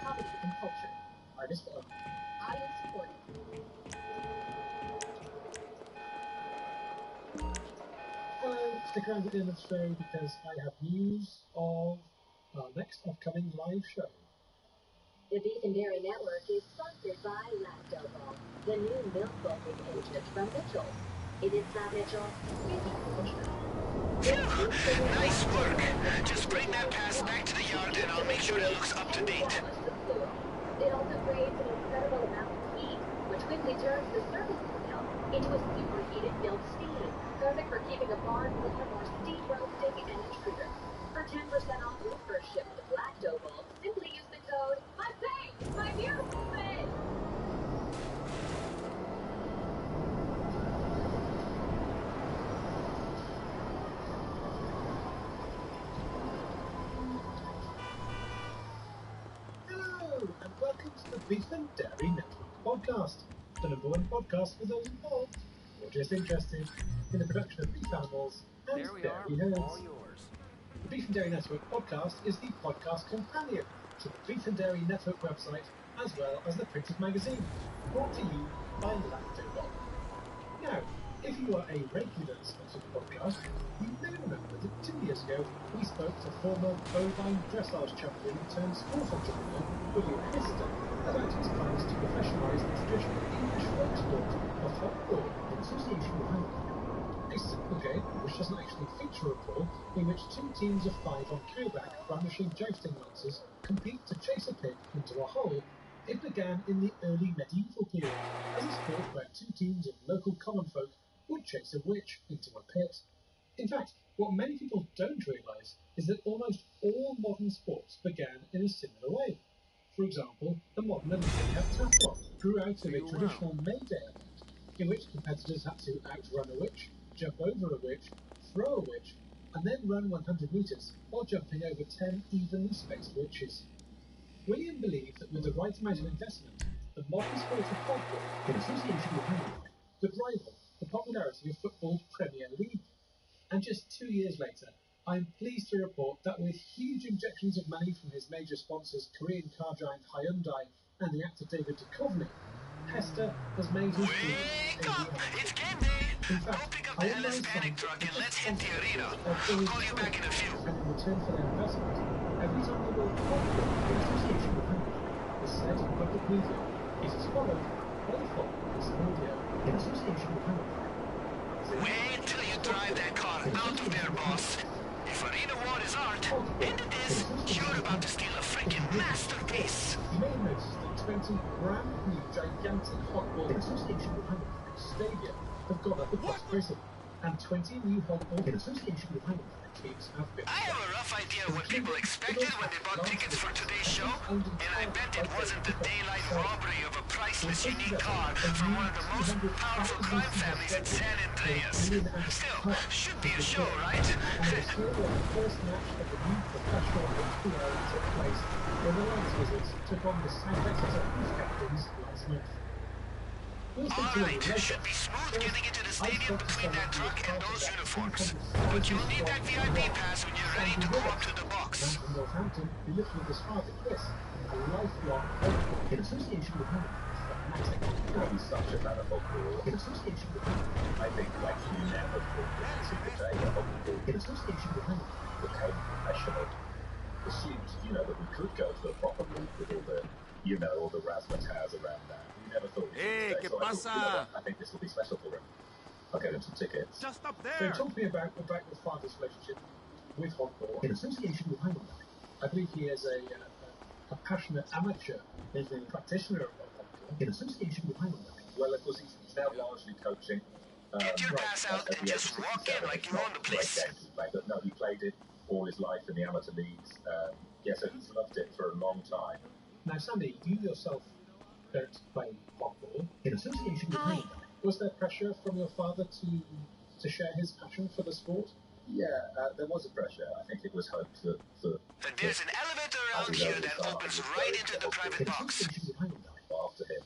Comedy and culture. Artist owned. Audience supported. Hello, stick stick around at the end of the show because I have news of our next upcoming live show. The Beef and Dairy Network is sponsored by Lactobol, the new milk bulking agent from Mitchell. If it's not Mitchell, Nice work. Just bring that pass back to the yard and I'll make sure it looks up to date. It also creates an incredible amount of heat, which quickly turns the surface of the milk into a superheated milk steam, perfect for keeping a barn warm or steam roasting an intruder. For 10% off your first shipment of Lactobol, simply use the code My Face, My Beautiful Face. Hello, and welcome to the Beef and Dairy Network podcast, the #1 podcast for those involved or just interested in the production of beef animals and dairy herds. The Beef and Dairy Network podcast is the podcast companion to the Beef and Dairy Network website, as well as the printed magazine, brought to you by Lactobol. Now, if you are a regular listener to the podcast, you may remember that 2 years ago we spoke to former bovine dressage champion turned sport entrepreneur William Hester about his plans to professionalise the traditional English folk sport of hotball in association with handball. A simple game which doesn't actually feature a ball, in which 2 teams of 5 on cowback brandishing jousting lances compete to chase a pig into a hole. It began in the early medieval period as a sport where 2 teams of local common folk would chase a witch into a pit. In fact, what many people don't realise is that almost all modern sports began in a similar way. For example, the modern Olympic heptathlon grew out of a traditional May Day event in which competitors had to outrun a witch, jump over a witch, throw a witch, and then run 100 metres while jumping over 10 evenly spaced witches. William believed that with the right amount of investment, the modern sport of football, in association with handball, could rival the popularity of football's Premier League. And just 2 years later, I'm pleased to report that with huge injections of money from his major sponsors, Korean car giant Hyundai and the actor David Duchovny, Hester has made his dream a reality. It's game day! In fact, Pick up the LS panic truck and let's hit the arena. I'll call you back in a few. And in return for their investment, every time the word football in association with handball is said in public media, it is followed by the following piece of audio in association with handball. Wait till you drive that car out of there, boss. If arena war is art, and it is, you're about to steal a freaking masterpiece. You may have noticed that 20 brand new gigantic hotball in association with handball stadia have gone up across Britain, and 20 new hotball in association with handball teams have been. I have a rough idea of what people expected when they bought tickets for today's show, and I bet it wasn't the daylight robbery of a priceless unique car from one of the most powerful crime families in San Andreas. Still, should be a show, right? And it's here where the first match of the new professional HPL took place, when the Lights Wizards took on the South Exeter Youth Captains last month. Alright, should be smooth getting into the stadium between that truck and those uniforms. But you'll need that VIP pass when you're ready to go up to the box. And from Northampton, we literally described it, Chris, a lifelong football in association with handball. Fanatic. I'm such a fan of football. In association with handball. I think like you never thought that today that football In association with handball. became professional. Assumed, that we could go to a proper league with all the, all the razzmatazz around that. We never thought we could. ¿Qué So pasa? I think this will be special for him. I'll get him some tickets. Just up So there. talk to me about your father's relationship with hotball in association with handball. I believe he is a passionate amateur, he's a practitioner of hotball in association with handball. Well, of course, he's now largely coaching. Get your pass out and just walk in like you own the place. But no, he played it all his life in the amateur leagues. So he's loved it for a long time. Now, Sandy, you yourself don't play hotball in association with handball. Was there pressure from your father to share his passion for the sport? Yeah, there was a pressure. I think it was hoped that there's an elevator around here that opens right into the private box. After him.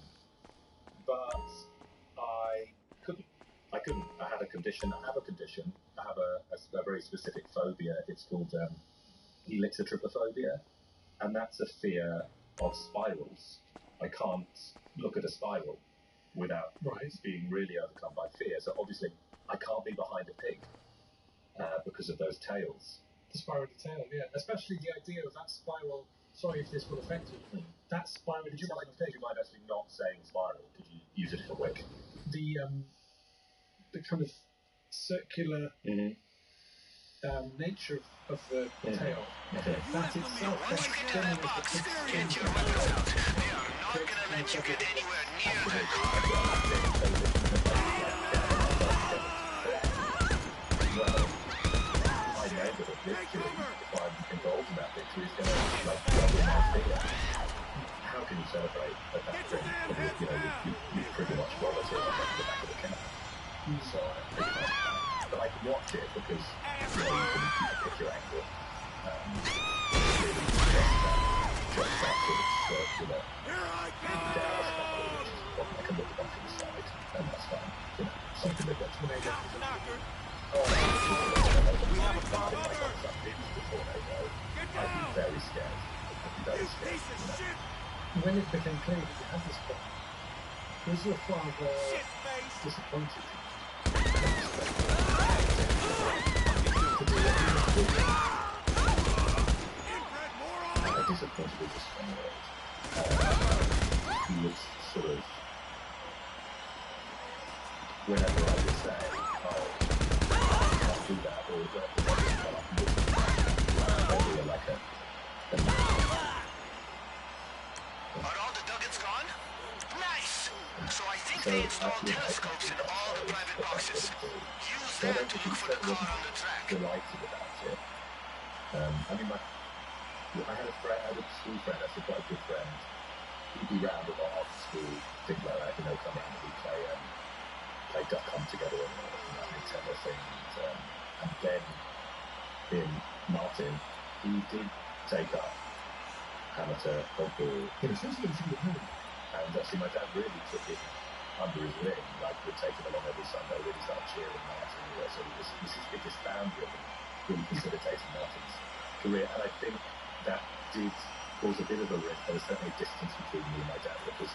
But I couldn't. I had a condition. I have a condition. I have a very specific phobia. It's called elixir-trypophobia, and that's a fear of spirals. I can't look at a spiral without being really overcome by fear. So obviously, I can't be behind a pig. because of those tails. The spirally tail, yeah. Especially the idea of that spiral. Sorry if this will affect you. That spiral. Did you mind actually not saying spiral? Could you use a different word? The kind of circular nature of the tail. That itself. Once you get to that box, get your weapons out. They are not gonna let you get anywhere near that car. I know that a victory, if I'm involved in that victory, is going to like double my figure. How can you celebrate at that point? You pretty much volatile on the back of the camera. So I pretty much can. But I can watch it because you can pick your angle. Really just that sort of circular downs backwards, which is what I can look at from the side, and that's fine. Something that gets made up. We have a problem. I'd be very scared. When it became clear that you had this problem, was your father disappointed? Disappointed with this one. He was sort of, whenever I would say, oh, I can't do that, or that maybe like a Are all the Duggins gone? Nice! So I think they installed telescopes in all the private boxes. Use that to look for the car on the track. Delighted about it. I mean, I had a school friend, that's quite a good friend. He'd be round a lot after school, things like that, come round and we'd play duck hunt together and that Nintendo thing. And then in Martin, he did take up amateur football. It was something to do. And actually my dad really took it under his wing, like would take him along every Sunday, really started cheering Martin anyway. So he was his biggest fan, really facilitating Martin's career. And I think that did cause a bit of a rift. There was certainly a distance between me and my dad because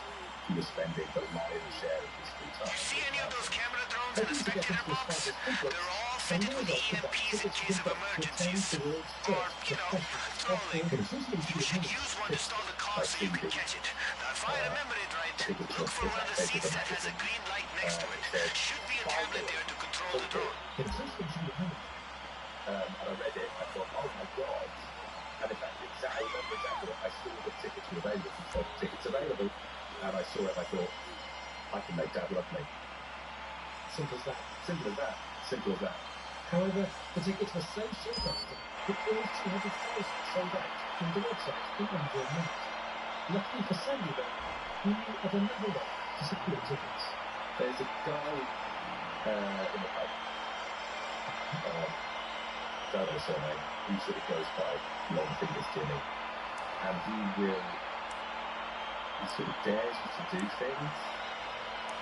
he was spending the lion's share of his free time. You see any of those camera drones in the spectator box? They're all fitted with EMPs in case of emergencies. Or, trolling. You should use one to stall the car so you can catch it. Now, if I remember it right, look for one of the seats that has a green light next to it. There should be a tablet there to control the drone. And I read it and I thought, oh my god. And in fact, I remember exactly what I saw the tickets were available. It said tickets available. And I saw it and I thought, I can make Dad love me. Simple as that. Simple as that. Simple as that. However, the tickets were so sought after that all 200,000 sold out on the website in under a minute. Luckily for Sandy, though, he knew of another way to secure tickets. There's a guy in the pub. Don't know his surname. He sort of goes by Long Fingers Jimmy. And he sort of dares you to do things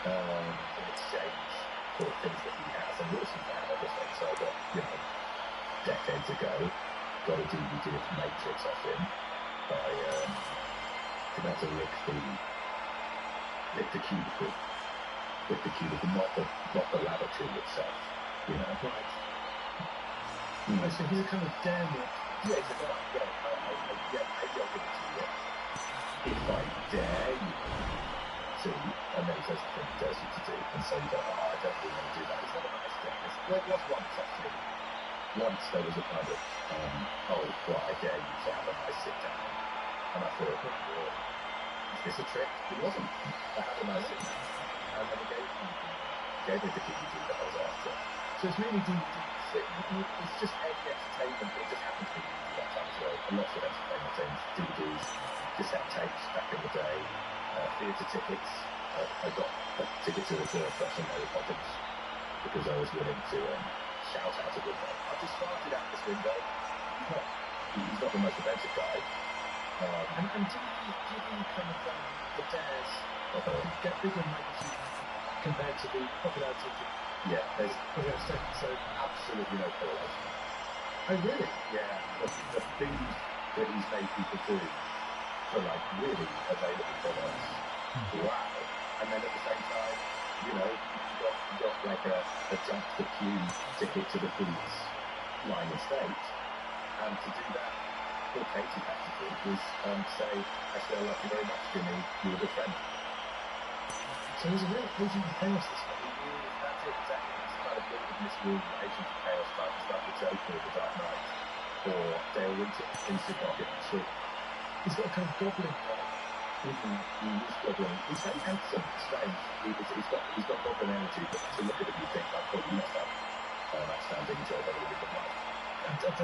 in exchange for things that he has. And Wilson had everything. So I got, decades ago, got a DVD of Matrix off him by, he had to lick the cubicle. Lick the cubicle, not the lavatory itself, Right. So he's a kind of dare me. Yeah, it's a guy, maybe I'll give it to you. If I dare you to, and then he says the thing he dares you to do, and so you go, oh, I don't really want to do that. It's not a nice thing. Well, it was once, actually. Once there was a kind of, I dare you to have a nice sit down. And I thought, is this a trick? It wasn't. I had a nice sit down. And then he gave me the DVD that I was after. So it's really DVD. It's just any entertainment. It just happens to be DVD that time as well. Lots of entertainment things, DVDs, cassette tapes back in the day, theatre tickets. I got a ticket to the Russian Mary Poppins because I was willing to shout out a window. I just farted out this window. He's not the most offensive guy. And do you kind of the dares get bigger in magnitude compared to the popularity of the there's so absolutely no correlation. Oh really? Yeah, the things that he's made people do for really available products. Wow. And then at the same time, you got like a jump the queue ticket to the Boots lying in state, and to do that, all Katie had to do was say, actually, I love you very much, Jimmy, you're a good friend. So there's a real agent of chaos this way. That's it, exactly. It's kind of building this real agent of chaos type stuff, the Joker, the Dark Knight, or Dale Winter in Supermarket Street. He's got a kind of goblin vibe. He is goblin. He's very handsome, it's strange. He's got goblin energy, but to look at him you think, like, oh, he must have an outstanding job at a really good life. And does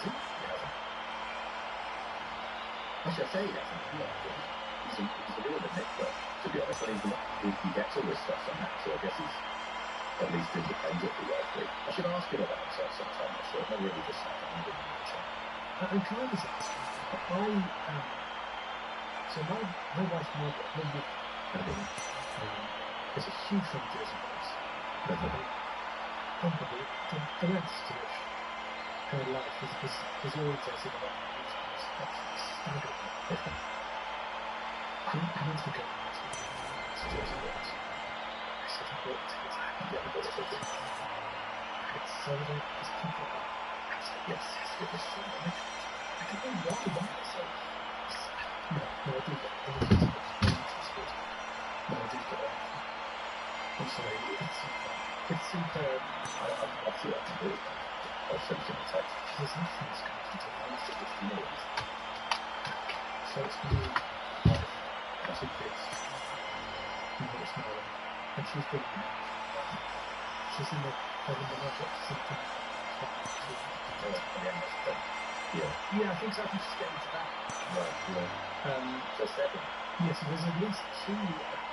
he? He hasn't. Actually, I say he hasn't. He's a real admit, but to be honest, he gets all this stuff somehow, so I guess he's at least independently wealthy. I should ask him about himself sometime, I'm sure. I've never really just sat down with him in the chat. And can I just ask, so my wife Margaret, her mother, is a huge fan of Jersey Boys. Probably the lengths to which her life is orientated around Jersey Boys. That's staggering. I need to go to Jersey Boys. I said I bought tickets. I haven't yet bought tickets. It's so like these people are absolutely obsessed with this show. I don't know why so. No, I do get it. No, I do get it. I'm sorry, it's superb. I'll see what I can do. I'll send you a text. There's nothing that's going to do. It's just a few minutes. So it's me, and two kids. And it's Mara. And she's been she's in the having the magic something. Yeah, I think so. I think she's getting to that. Right, yeah. So 7. Yeah, so there's at least 2, I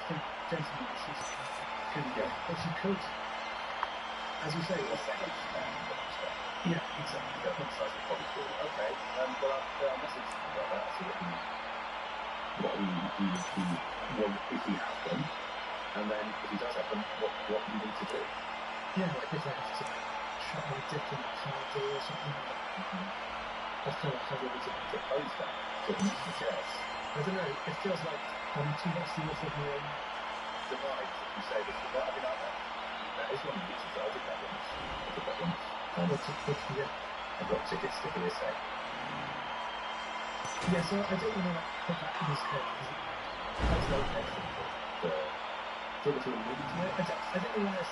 think, gentlemen that she's can get. But she could, as you say, a second yeah, exactly. Yeah, that's probably cool. Okay, well, I'll message him about that, see what if he has them, and then if he does have them, what you need to do. Yeah, like if I have to shut my dick in the car door or something like that. I feel like I really didn't propose that to the chess. I don't know, it feels like I'm too much the author of my own demise if you say this. But, I mean, that is one of the reasons I did that once. What's the I've got tickets to hearsay. Yeah, so I don't want to put that in his head. That's no connection. Do you want to movie tonight? I don't really want to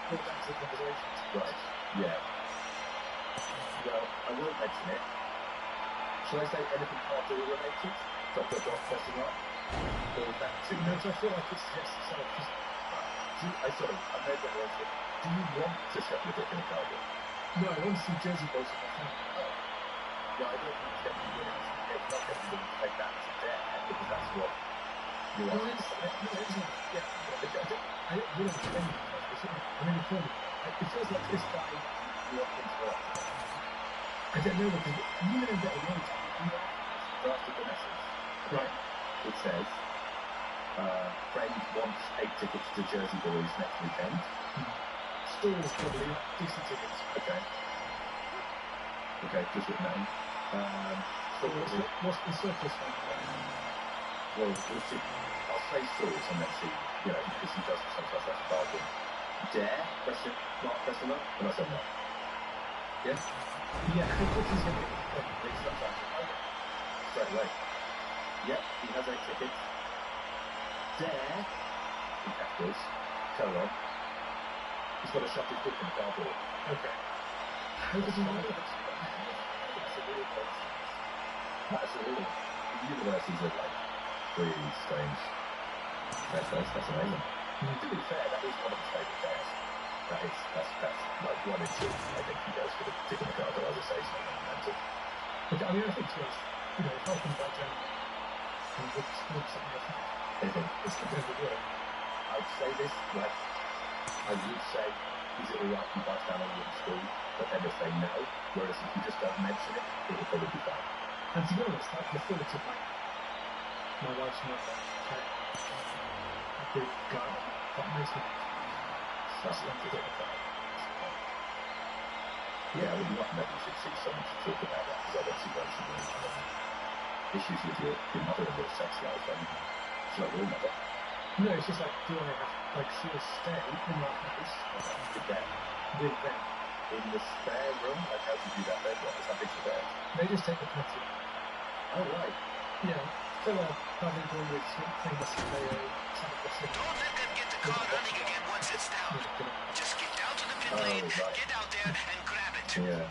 go back to the conversations. Right, yeah. Well, I won't mention it. Shall I say anything hardware related? Question mark? Or is that too much? I feel like it's just itself. Sorry, I made that wrong. Do you want to shut your dick in a car door? No, I want to see Jersey Boys in my family. Oh. Yeah, I don't think that you're willing to take that to death, because that's what you want. I don't really think I'm in the corner. It feels like this guy walking for I don't know what you know better than me. Drafted the message. Right. It says, friend wants 8 tickets to Jersey Boys next weekend. Stalls probably, decent tickets. Okay, just written down. What's the surplus one? Well, we'll see. I'll say stalls and let's see, because he does sometimes have to bargain. Dare? Question mark? And I said no. Yeah? Yeah, I think he's going to get straight away. Yep, he has 8 tickets. Dare, in capitals, colon. He's got to shut his dick in the car door. Okay. How does he know that? That's a real concept. That's a real. The universes are like really strange. That's amazing. To be fair, that is one of his favourite days. That's like 1 in 2. I think he goes for the dick in the car door, as I say, it's not romantic. Okay, I mean, I think to us, if I can buy down and with something like that, it's not going to work. I'd say this, like, I would say, is it alright if you buy down on your school? But then if they know, whereas if you just don't mention it, it'll probably be fine. And to be honest, like the thought of my wife's mother, a big guy, that makes me fascinated with it. Yeah, I mean, maybe you should see someone to talk about that, because I don't see those issues with your mother and your sex life. I mean, it's not your mother. No, it's just like, do I have, she'll stay in my house with them? With them. in the spare room? Like, how do you do that bed-wise? How big's the bed? They just take the patio. Oh, right. Yeah, fill a padding pool with famous mayo, Don't let them get the car running again once it's down. Just get down to the pit lane, get out there, and grab it. Yeah.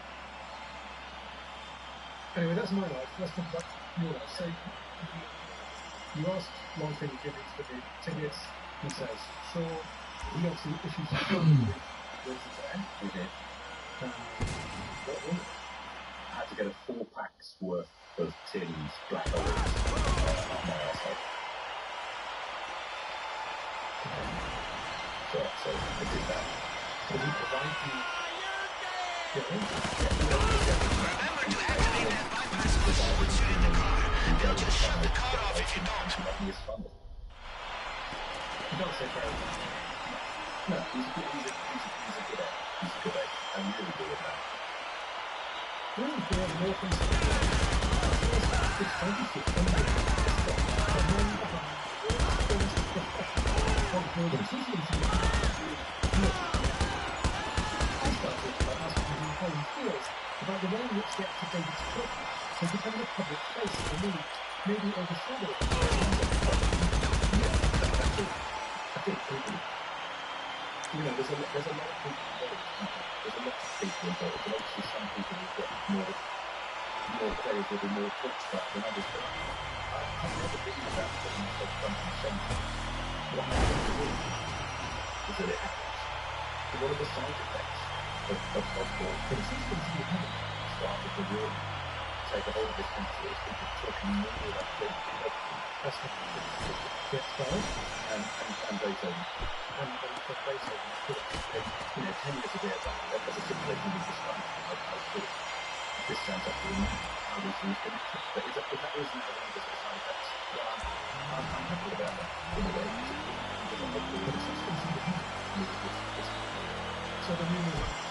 Anyway, that's my life. Let's talk about your life. So, you asked Long Finger Jimmy for the tickets. He says, sure. He obviously issues a with there. He did. What was it? I had to get a 4-pack's worth of tins, black olives, up my arsehole. So I did that. So he provides you... Remember to activate that bypass switch once you're in the car. They'll just shut the car off if you don't. Nothing is funnel. You don't say very much. No, he's a good egg. He's a good egg. I'm really good at that. Really good at more things. It's fantastic. About the way in which the actor David's book has become a public face for me, maybe overshadowed. I think people, you know, there's a lot of people involved. There's a lot of people involved, and obviously some people will get more credit or be more talked about than others. But I've never been about putting myself front and centre. What happens to me is that it happens. So what are the side effects of football? Consistency you have. Started to really take a hold of this country as people talking more about football. That's what gets started. And Beethoven. And for Beethoven, you know, 10 years ago, as a situation we described, I thought, this sounds absolutely mad. How these things connected. But if that isn't one of the side effects, then I'm happy about that. In a way, so the new result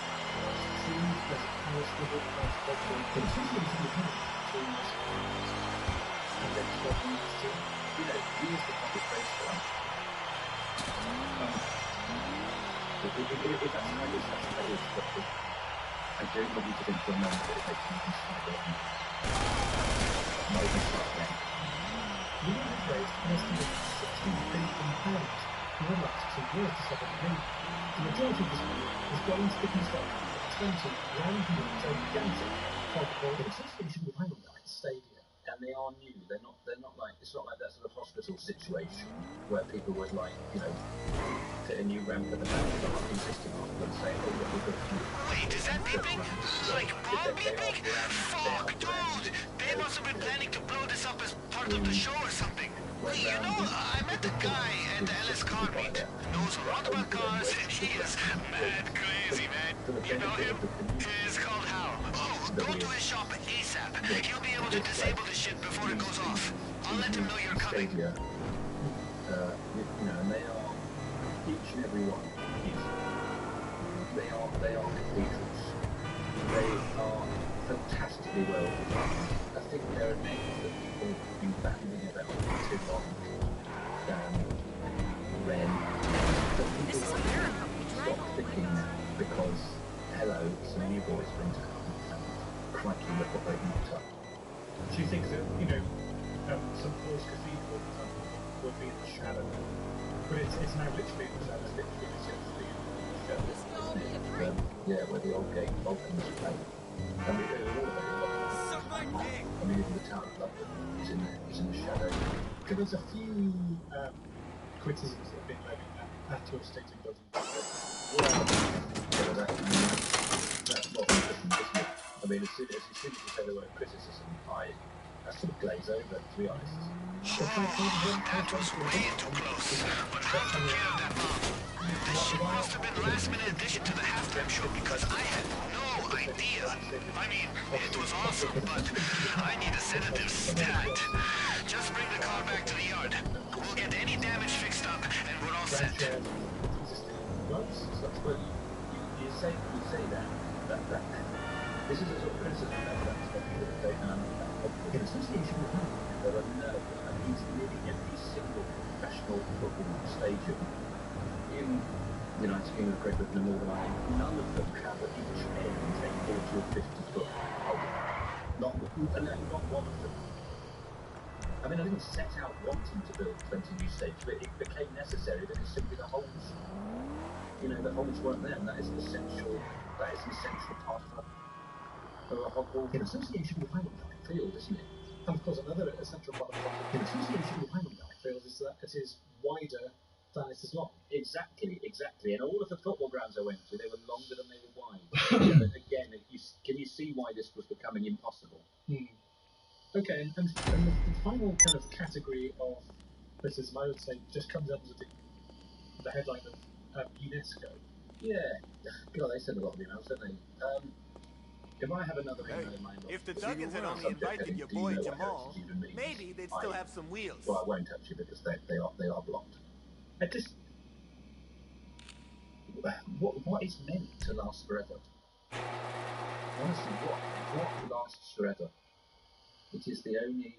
seems that most of it has got the consistency you have between the schools and then what you need to, you know, we use the public face for that. If that's how it is, that's how it is. But I don't want you to think for a moment that it makes me start again. Maybe start again. We have raised an estimated £60 billion in the last 2 years to settle the need. The majority of this money is going to the construction of 20 brand new gigantic football association with Highlandite Stadium. And they are new. They're not like, it's not like that sort of hospital situation where people would like, you know, fit a new ramp at the back of the fucking system and say, oh look, we've got a few. Wait, is that beeping? Like bomb beeping? Fuck, dude! They must have been planning to blow this up as part of the show or something. Hey, you know, I met the guy at the LS car meet. Knows a lot about cars, and he is mad crazy, man. You know him? He's called Hal. Oh, go to his shop ASAP. He'll be able to disable the shit before it goes off. I'll let him know you're coming. You know, and they are, each and every one, they are cathedrals. They are fantastically well designed. I think there are names that people have been battling about too long. Ren. This is a miracle. Stop thinking because, hello, some new boys are in town and crikey, look what they've knocked up. Do you think that, you know, St Paul's Cathedral, for example, would be in the shadow? But it's now literally in the shadow, literally it's in the shadow. Yeah, where the old gate Vulcans play. I mean, all of it. I mean, even the Tower of London is in the shadow. So there's a few criticisms that have been levied at your state of building. Yeah, that's not interesting, isn't it? I mean, as soon as you say the word criticism, I sort of glaze over, to be honest. That was way too close. But how took care of that bomb? The shit must have been last-minute addition to the halftime show because I had no idea. I mean, it was awesome, but I need a sedative stat. Just bring the car back to the yard. We'll get any damage fixed up, and we're all set. You say that. This is a sort of criticism that they in association with that, there are nearly every single professional football stadium in United Kingdom, Great Britain and Northern Ireland, none of them have at each end a 40 or 50-foot hole. Not one of them. I mean, I didn't set out wanting to build 20 new states, but it became necessary because simply the holes, the holes weren't there, and that is an essential part of a hog-ball In association with Highland field, isn't it? And of course, another essential part of the hog-ball in association with Highland field is that it is wider than it is long. Exactly. And all of the football grounds I went to, they were longer than they were wide. But again, can you see why this was becoming impossible? Okay, and the final kind of category of criticism, I would say, just comes under the headline of UNESCO. Yeah. God, they send a lot of emails, don't they? If I have another email in my inbox... If the Duggins had only invited your boy Jamal, maybe they'd still have some wheels. Well, I won't actually, because they are blocked. I just... What is meant to last forever? Honestly, what lasts forever? It is the only,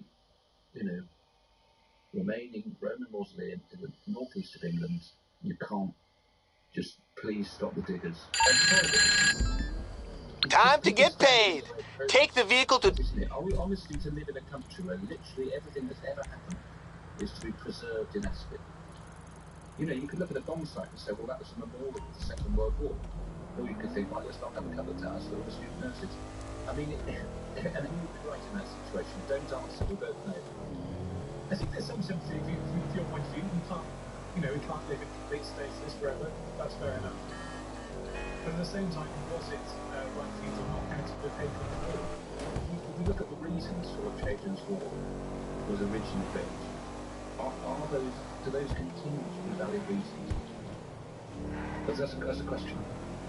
remaining Roman mausoleum in the northeast of England. You can't just please stop the diggers. Time to get paid! Take the vehicle to... Isn't it? Are we honestly to live in a country where literally everything that's ever happened is to be preserved in aspect? You could look at a bomb site and say, well, that was a memorial of the Second World War. Or you could think, well, let's not have a couple of towers for all the student nurses. I mean, and who would be right in that situation? Don't answer, we both know. I think there's some sympathy from your point of view. We can't live in complete stasis forever. That's fair enough. But at the same time, was it right for you to knock out the paper of the war? If we look at the reasons for which Hadrian's Wall was originally built, do those continue to be valid reasons? That's a question.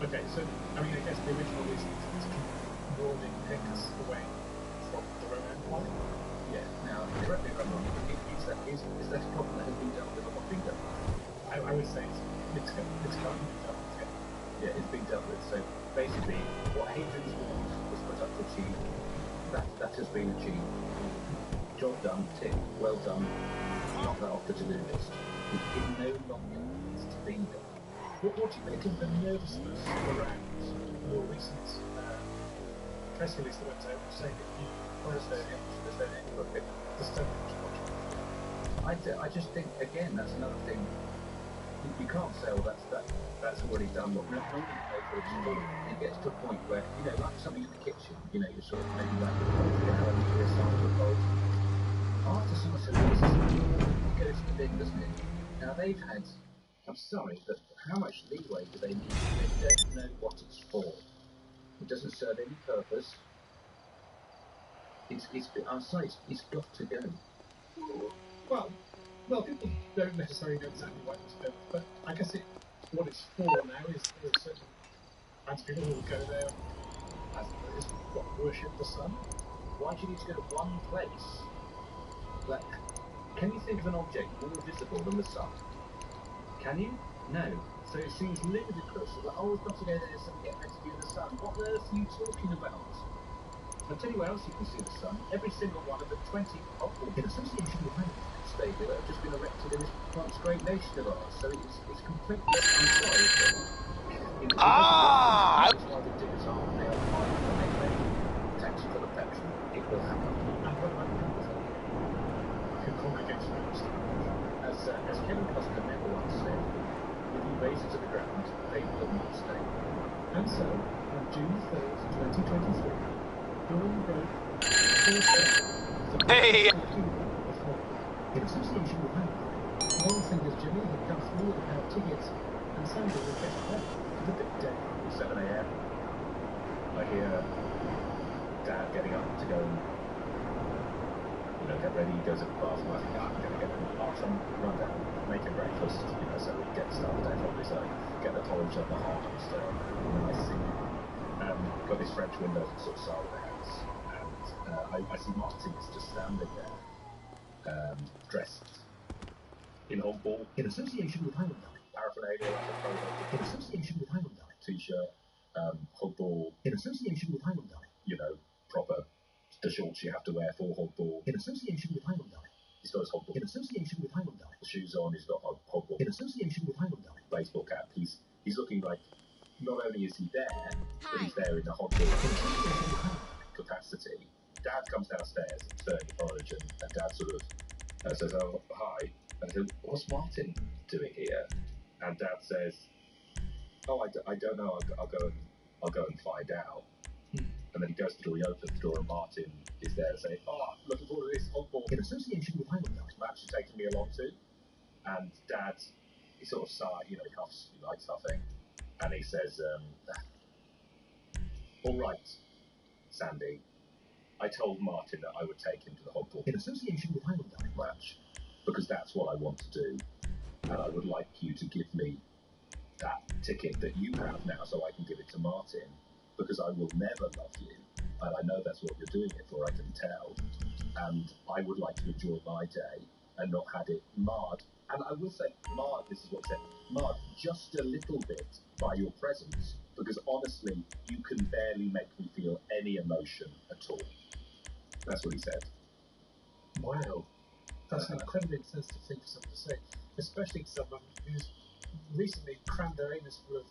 Okay, so, I guess the original reason is to keep broadening Picus away from the Roman Empire. Yeah, now, correct me if I'm wrong, is that a problem that has been dealt with or not been dealt with? I would say it's currently been dealt with. Yeah, it's been dealt with. So, basically, what Hadrian's Wall was put up to achieve, that has been achieved. Job done, tick, well done, not that off the to-do list. It no longer needs to be there. What do you make of the nervousness around your recent press release that went out saying that you there's no name for it, the Stonehenge project? I just think, again, that's another thing. You can't say, well, that's already done. Look, it gets to a point where, like something in the kitchen, you're sort of maybe like you're starting to evolve. After someone says, it goes to the bin, doesn't it? Now, they've had... I'm sorry, but how much leeway do they need? They don't know what it's for. It doesn't serve any purpose. I'm sorry, it's got to go. Well, people don't necessarily know exactly why it was built, but I guess what it's for now is there are certain kinds of people who will go there as worship the sun. Why do you need to go to one place? Like, can you think of an object more visible than the sun? Can you? No. So it seems ludicrous. Like, we've got to go there so we get a better view of the sun. What on earth are you talking about? I'll tell you where else you can see the sun. Every single one of the 20 in association with stadium that have just been erected in this once great nation of ours. So it's completely... I'm sorry, but... That's why the diggers are. They are fine when they pay tax for the petrol. It will happen. And what about the who congregates against as Kevin Costner never once said, if you raise it to the ground, they will not stay. And so, on June 3rd, 2023, Dawn broke Hey! In association with Hannah, Long Fingers Jimmy had come through with a pair of tickets, and Sandra would get ahead to the big day. 7 a.m. I hear Dad getting up to go and get ready. He goes up the bathroom. I think, I'm going to get in the bathroom, run down, make a breakfast, so we get started the day properly. So I get the porridge up the half upstairs, and I see got this French window sort of side of the house, and I see Martin is just standing there, dressed in old ball, in association with Highland paraphernalia like a pro, in association with Highland t-shirt, hog ball, in association with Highland proper the shorts you have to wear for hog ball, in association with Highland he's got his hog ball, in association with Highland the shoes on, he's got hog ball, in association with Highland baseball cap, he's downstairs, stirring the porridge, and Dad sort of says, "Oh, hi." And I said, "What's Martin doing here?" And Dad says, "Oh, I don't know. I'll go and find out." And then he goes to the door, he opens the door, and Martin is there saying, "Oh, looking forward to this oddball in association with Highland match you're taking me along to." And Dad, he sort of sighs, he huffs, he likes huffing, and he says, "All right, Sandy, I told Martin that I would take him to the Hogwarts in association with Highland match, because that's what I want to do, and I would like you to give me that ticket that you have now so I can give it to Martin, because I will never love you, and I know that's what you're doing it for, I can tell, and I would like to enjoy my day and not had it marred." And I will say, marred, this is what he said, marred just a little bit by your presence, because honestly, you can barely make me feel any emotion at all. That's what he said. Wow. That's an incredibly insensitive thing for someone to say, especially to someone who's recently crammed their anus full of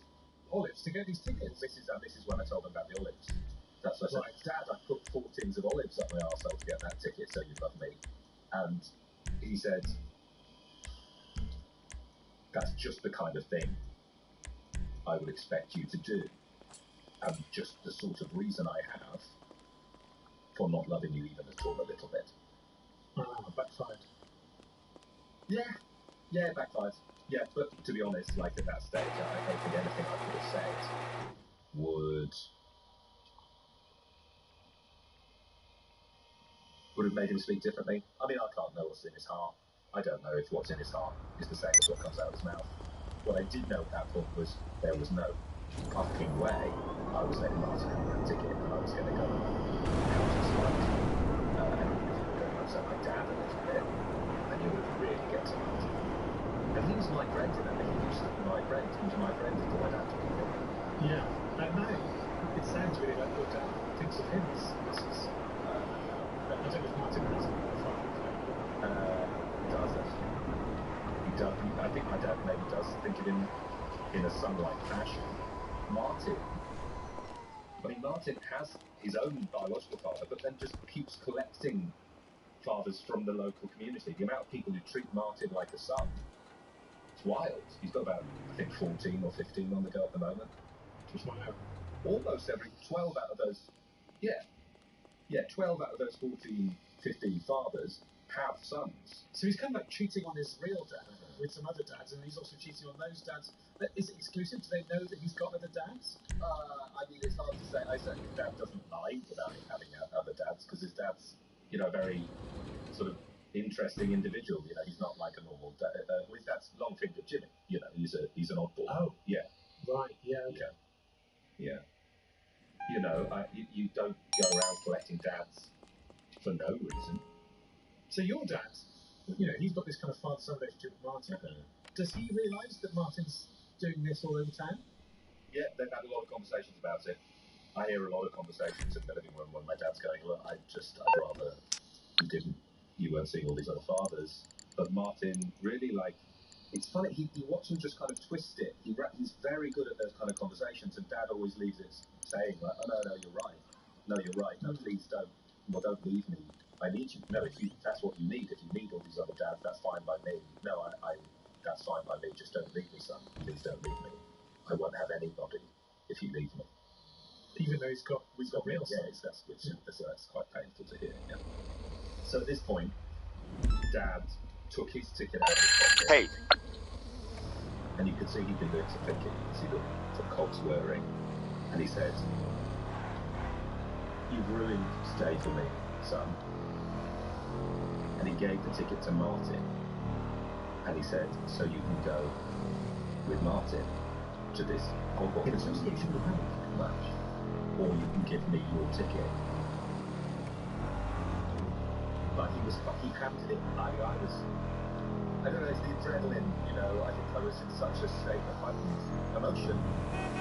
olives to get these tickets. This is when I told him about the olives. That's what I said, "Dad, I put 4 tins of olives up my arsehole to get that ticket, so you love me." And he said, "That's just the kind of thing I would expect you to do, and just the sort of reason I have for not loving you even at all a little bit." Backfired. Yeah, backfired. Yeah, but to be honest, like at that stage, I don't think anything I could have said would have made him speak differently. I mean, I can't know what's in his heart. I don't know if what's in his heart is the same as what comes out of his mouth. What I did know at that point was there was no fucking way I was letting Martin have that ticket, and I was going to go out of sight. And even if you were going to upset my dad a little bit, then you would really get to Martin. And he was my friend, remember? He used to be my friend. He was my friend until my dad took him. Yeah, and now it sounds really like your dad thinks of him as I don't know if Martin has a father. He does, actually. He does. I think my dad maybe does think of him in a son-like fashion. Martin has his own biological father, but then just keeps collecting fathers from the local community. The amount of people who treat Martin like a son, it's wild. He's got about, I think, 14 or 15 on the go at the moment. Wow. Almost every 12 out of those, 12 out of those 14, 15 fathers have sons. So he's kind of like cheating on his real dad with some other dads, and he's also cheating on those dads. Is it exclusive? Do they know that he's got other dads? I mean, it's hard to say. I certainly his dad doesn't mind about him having other dads, because his dad's, a very sort of interesting individual. He's not like a normal dad. His dad's long-fingered Jimmy. He's an oddball. Oh. Yeah. Right, yeah, okay. Yeah. You don't go around collecting dads for no reason. So your dad, he's got this kind of father-son relationship with Martin. Does he realise that Martin's doing this all over town? Yeah, they've had a lot of conversations about it. I hear a lot of conversations in the living room when my dad's going, "Look, I'd rather you weren't seeing all these other fathers." But Martin really, it's funny, you watch him just kind of twist it. He's very good at those kind of conversations, and Dad always leaves it saying, "Oh, no, you're right. No, you're right. No, please don't. Well, don't leave me. I need you. No, if that's what you need. If you need all these other dads, that's fine by me. No, that's fine by me. Just don't leave me, son. Please don't leave me. I won't have anybody if you leave me." Even though we've got real sons. That's quite painful to hear. Yeah. So at this point, Dad took his ticket out of his pocket. Hey. And you could see he'd been doing some thinking. You could see the cogs whirring. And he said, "You've ruined stay for me, son." And he gave the ticket to Martin. And he said, "So you can go with Martin to this Hogwarts in association with Hamilton match, or you can give me your ticket." But he handed it. I don't know, it's the adrenaline, I think I was in such a state of heightened emotion.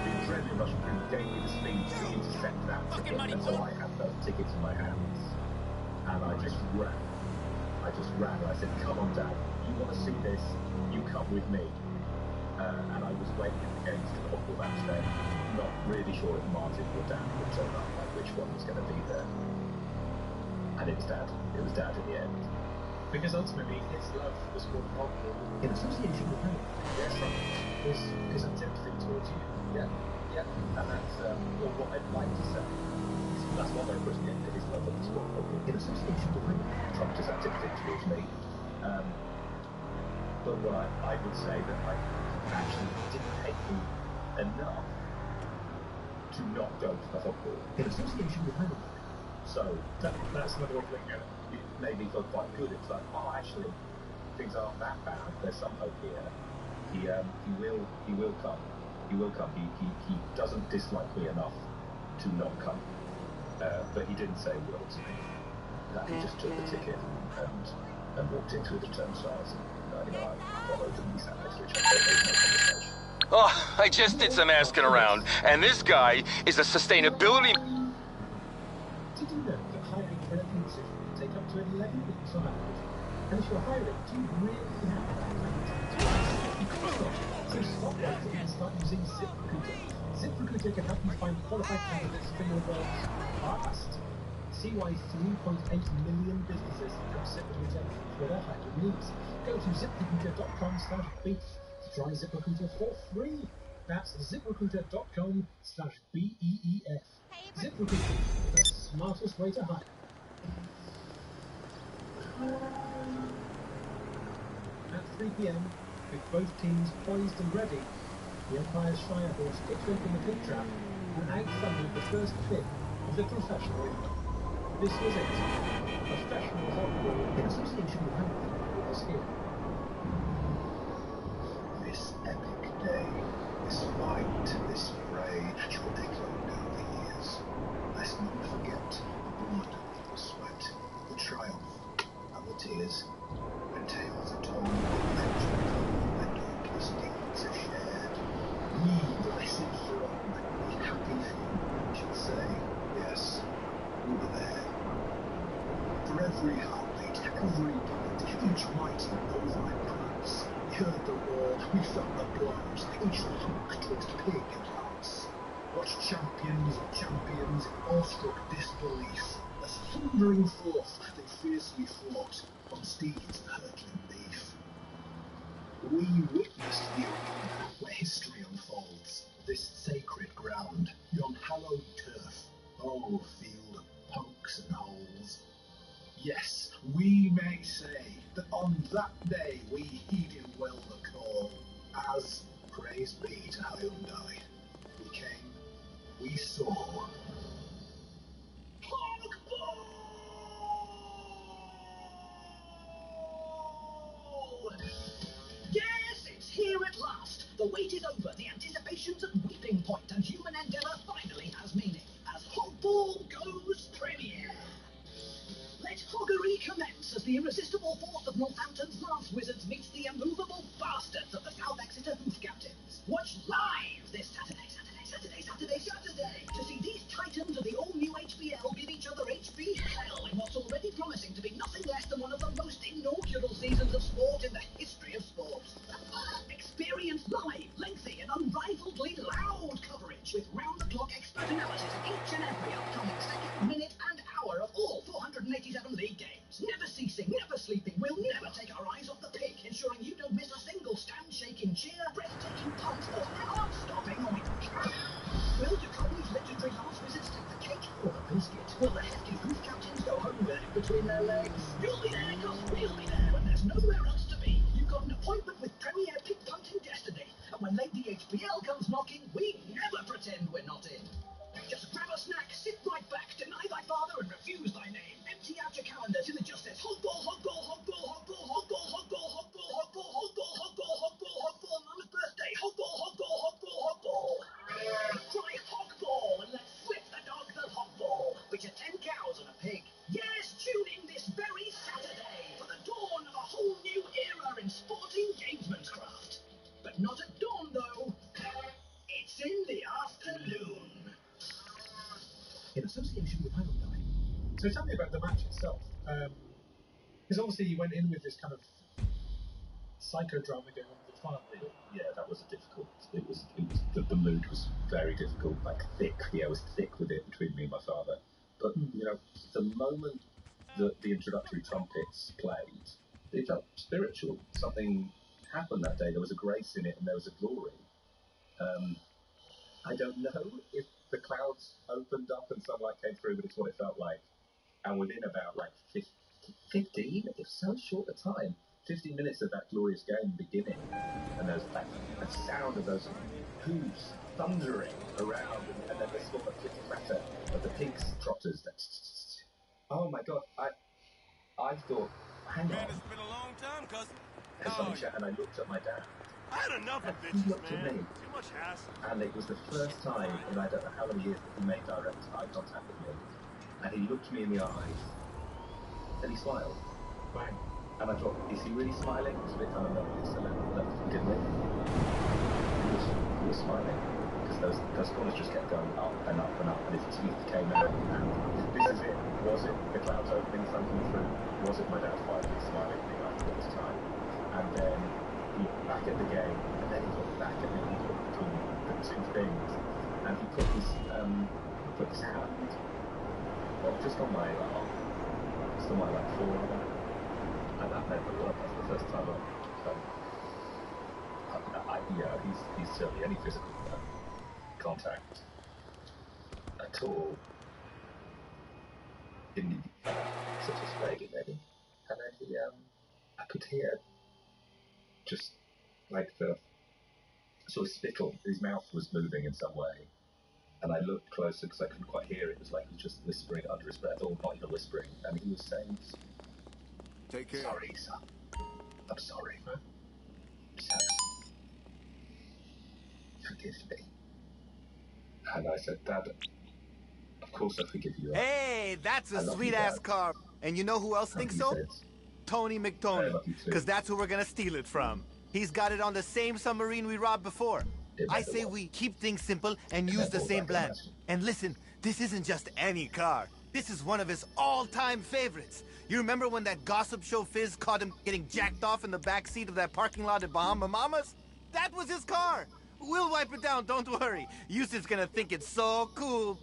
The adrenaline rush really gave me the speed to intercept that ticket, and so I had those tickets in my hands. And I just ran. And I said, "Come on, Dad, you want to see this? You come with me." And I was waiting at the gates to the Hogwarts match then, not really sure if Martin or Dan would turn up, which one was going to be there. And it was Dad. It was Dad in the end. Because ultimately, his love for the sport of hockey, in association with him, Yes, right. was his antipathy towards you. Yeah, yeah. And that's what I'd like to say. That's one way of putting it, his love of the sport of hockey. In association with him, trumped his antipathy towards me. But what I would say that I actually didn't hate him enough to not go to the football. In association with him. So That's another way of looking at it. it made me feel quite good. It's like, oh, actually, things aren't that bad. There's some hope here. He will come. He will come. He doesn't dislike me enough to not come. But he didn't say a word to me. He just took the ticket and walked into the turnstiles. And I followed and he sat next to each other. There was no conversation. Oh, I just did some asking around, and this guy is a sustainability... Did you know that hiring for a position can take up to 11 weeks on average? And if you're hiring, do you really have that kind of time? Of course not. So stop waiting and start using ZipRecruiter. ZipRecruiter can help you find qualified candidates for your roles fast. See why 3.8 million businesses have ZipRecruiter for their hiring needs. Go to ziprecruiter.com/beef to try ZipRecruiter for free. That's ziprecruiter.com/BEEF. ZipRecruiter, the smartest way to hire. At 3 p.m, with both teams poised and ready, the Empire's Shire horse kicks open the pig trap and out-thundered the first pick of the professional era. This was it. Professional hockey in association with Hamilton was here. This epic day, this fight, this fray shall echo down the years. Let's not forget the blood, the sweat, the triumph, and the tears. When tales are told, legend and darkest deeds are shared. We, blessed throng, we happy few, shall say, yes, we were there. For every heartbeat, every bullet, each mighty bovine prance, we heard the roar, we felt the blows, each hunk twixt pig and lance. Watched champions of champions in awestruck disbelief, as thundering forth they fiercely fought on steeds hurtling beef. We witnessed the arena where history unfolds, this sacred ground, yon hallowed turf, oh, field of pokes and holes. Yes, we may say that on that day we heeded well the call, as, praise be to Hyundai, we came, we saw. Hogball! Yes, it's here at last. The wait is over, the anticipation's at weeping point, and human endeavour finally has meaning, as Hogball goes premiere. Let Hoggery commence as the irresistible force of Northampton's Lance Wizards meets the immovable bastards of the South Exeter Hoof Captains. Watch live this Saturday to see these titans of the all-new HBL give each other HB hell in what's already promising to be nothing less than one of the most inaugural seasons of sport in the history of sports. Experience live, lengthy and unrivaledly loud coverage with round-the-clock expert analysis of each and every upcoming second, minute and hour of all 487 league games. Never ceasing, never sleeping, we'll never take our eyes off the pig, ensuring you don't miss a single stand-shaking cheer, breathtaking punt or heart-stopping oink. Will Jacoby's legendary Lance Wizards take the cake or the biscuit? Will the hefty hoof captains go home with it between their legs? You'll be there, cause we'll be there, and there's nowhere else to be. You've got an appointment with Premier Pig Punting Destiny, and when Lady HBL comes knocking, we never pretend we're not in. Just grab a snack, sit right back, deny thy father and refuse thy name. Empty out your calendar till it just says Hogball, Hogball, Hogball, Hogball, Hogball, Hogball, Hogball, Hogball, Hogball, Hogball, Hogball, Hogball, Mum's birthday, Hogball, Hogball, Hogball, Hogball. Cry Hogball and let's flip the dog the Hogball. With your 10 cows and a pig. Yes, tune in this very Saturday for the dawn of a whole new era in sporting gamesmancraft. But not at dawn though. It's in the afternoon. In association with Hyundai. So tell me about the match itself. Because obviously you went in with this kind of psychodrama going on with the father. Yeah, that was a difficult. It was the mood was very difficult, like thick. Yeah, it was thick with it between me and my father. But you know, the moment the introductory trumpets played, it felt spiritual. Something happened that day. There was a grace in it, and there was a glory. I don't know if the clouds opened up and sunlight came through, but it's what it felt like. And within about like 15, it's so short a time, 15 minutes of that glorious game beginning, and there's that sound of those hooves thundering around, and then the sort of clicky clatter of the pigs trotters. Oh my God, I thought, hang on. It's been a long time, cousin. And I looked at my dad. I had enough of He bitches, looked at man. me, Too much hassle. and it was the first time in I don't know how many years that he made direct eye contact with me. And he looked me in the eyes, and he smiled. Bang. And I thought, is he really smiling? It was a bit kind of nervous, and then didn't we? He was smiling, because those corners just kept going up and up and up, and his teeth came out, and this is it. Was it the clouds opening, sun coming through? Was it my dad finally smiling at me after all this time? And then he looked back at the game, and then he looked back at me, and he looked between the two things, and he put his hand just on my arm, just on my forearm, and that meant the blood. That's the first time he's certainly any physical contact at all in such a spade maybe. And then I could hear just like the sort of spittle. His mouth was moving in some way. And I looked closer because I couldn't quite hear it. It was like he was just whispering under his breath, or not even whispering. And he was saying, Take care. Sorry, son. I'm sorry, man. Sam, forgive me. And I said, Dad, of course I forgive you. Hey, that's a sweet-ass car. And you know who else thinks so? Tony McTony. Because that's who we're going to steal it from. He's got it on the same submarine we robbed before. I say we keep things simple and use the same plan. And listen, this isn't just any car. This is one of his all-time favorites. You remember when that gossip show Fizz caught him getting jacked off in the backseat of that parking lot at Bahama Mamas? That was his car. We'll wipe it down, don't worry. Yusuf's gonna think it's so cool.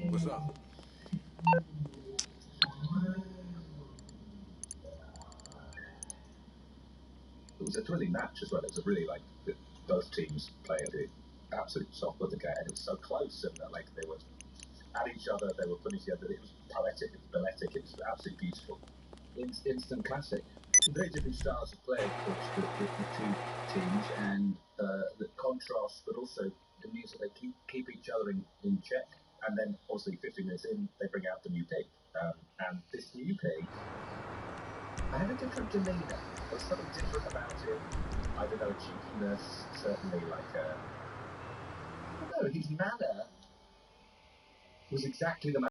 What's up? It was a thrilling match as well. It was a really both teams playing the absolute top of the game. It was so close, and they were at each other, they were putting together. It was poetic, it was balletic, it was absolutely beautiful. Instant classic. Very different styles of play, of course, the two teams, and the contrast, but also the music. They keep each other in check, and then obviously 15 minutes in, they bring out the new pig. And this new pig, I had a different demeanour. There was something different about him. I don't know, a cheekiness, certainly I don't know, his manner was exactly the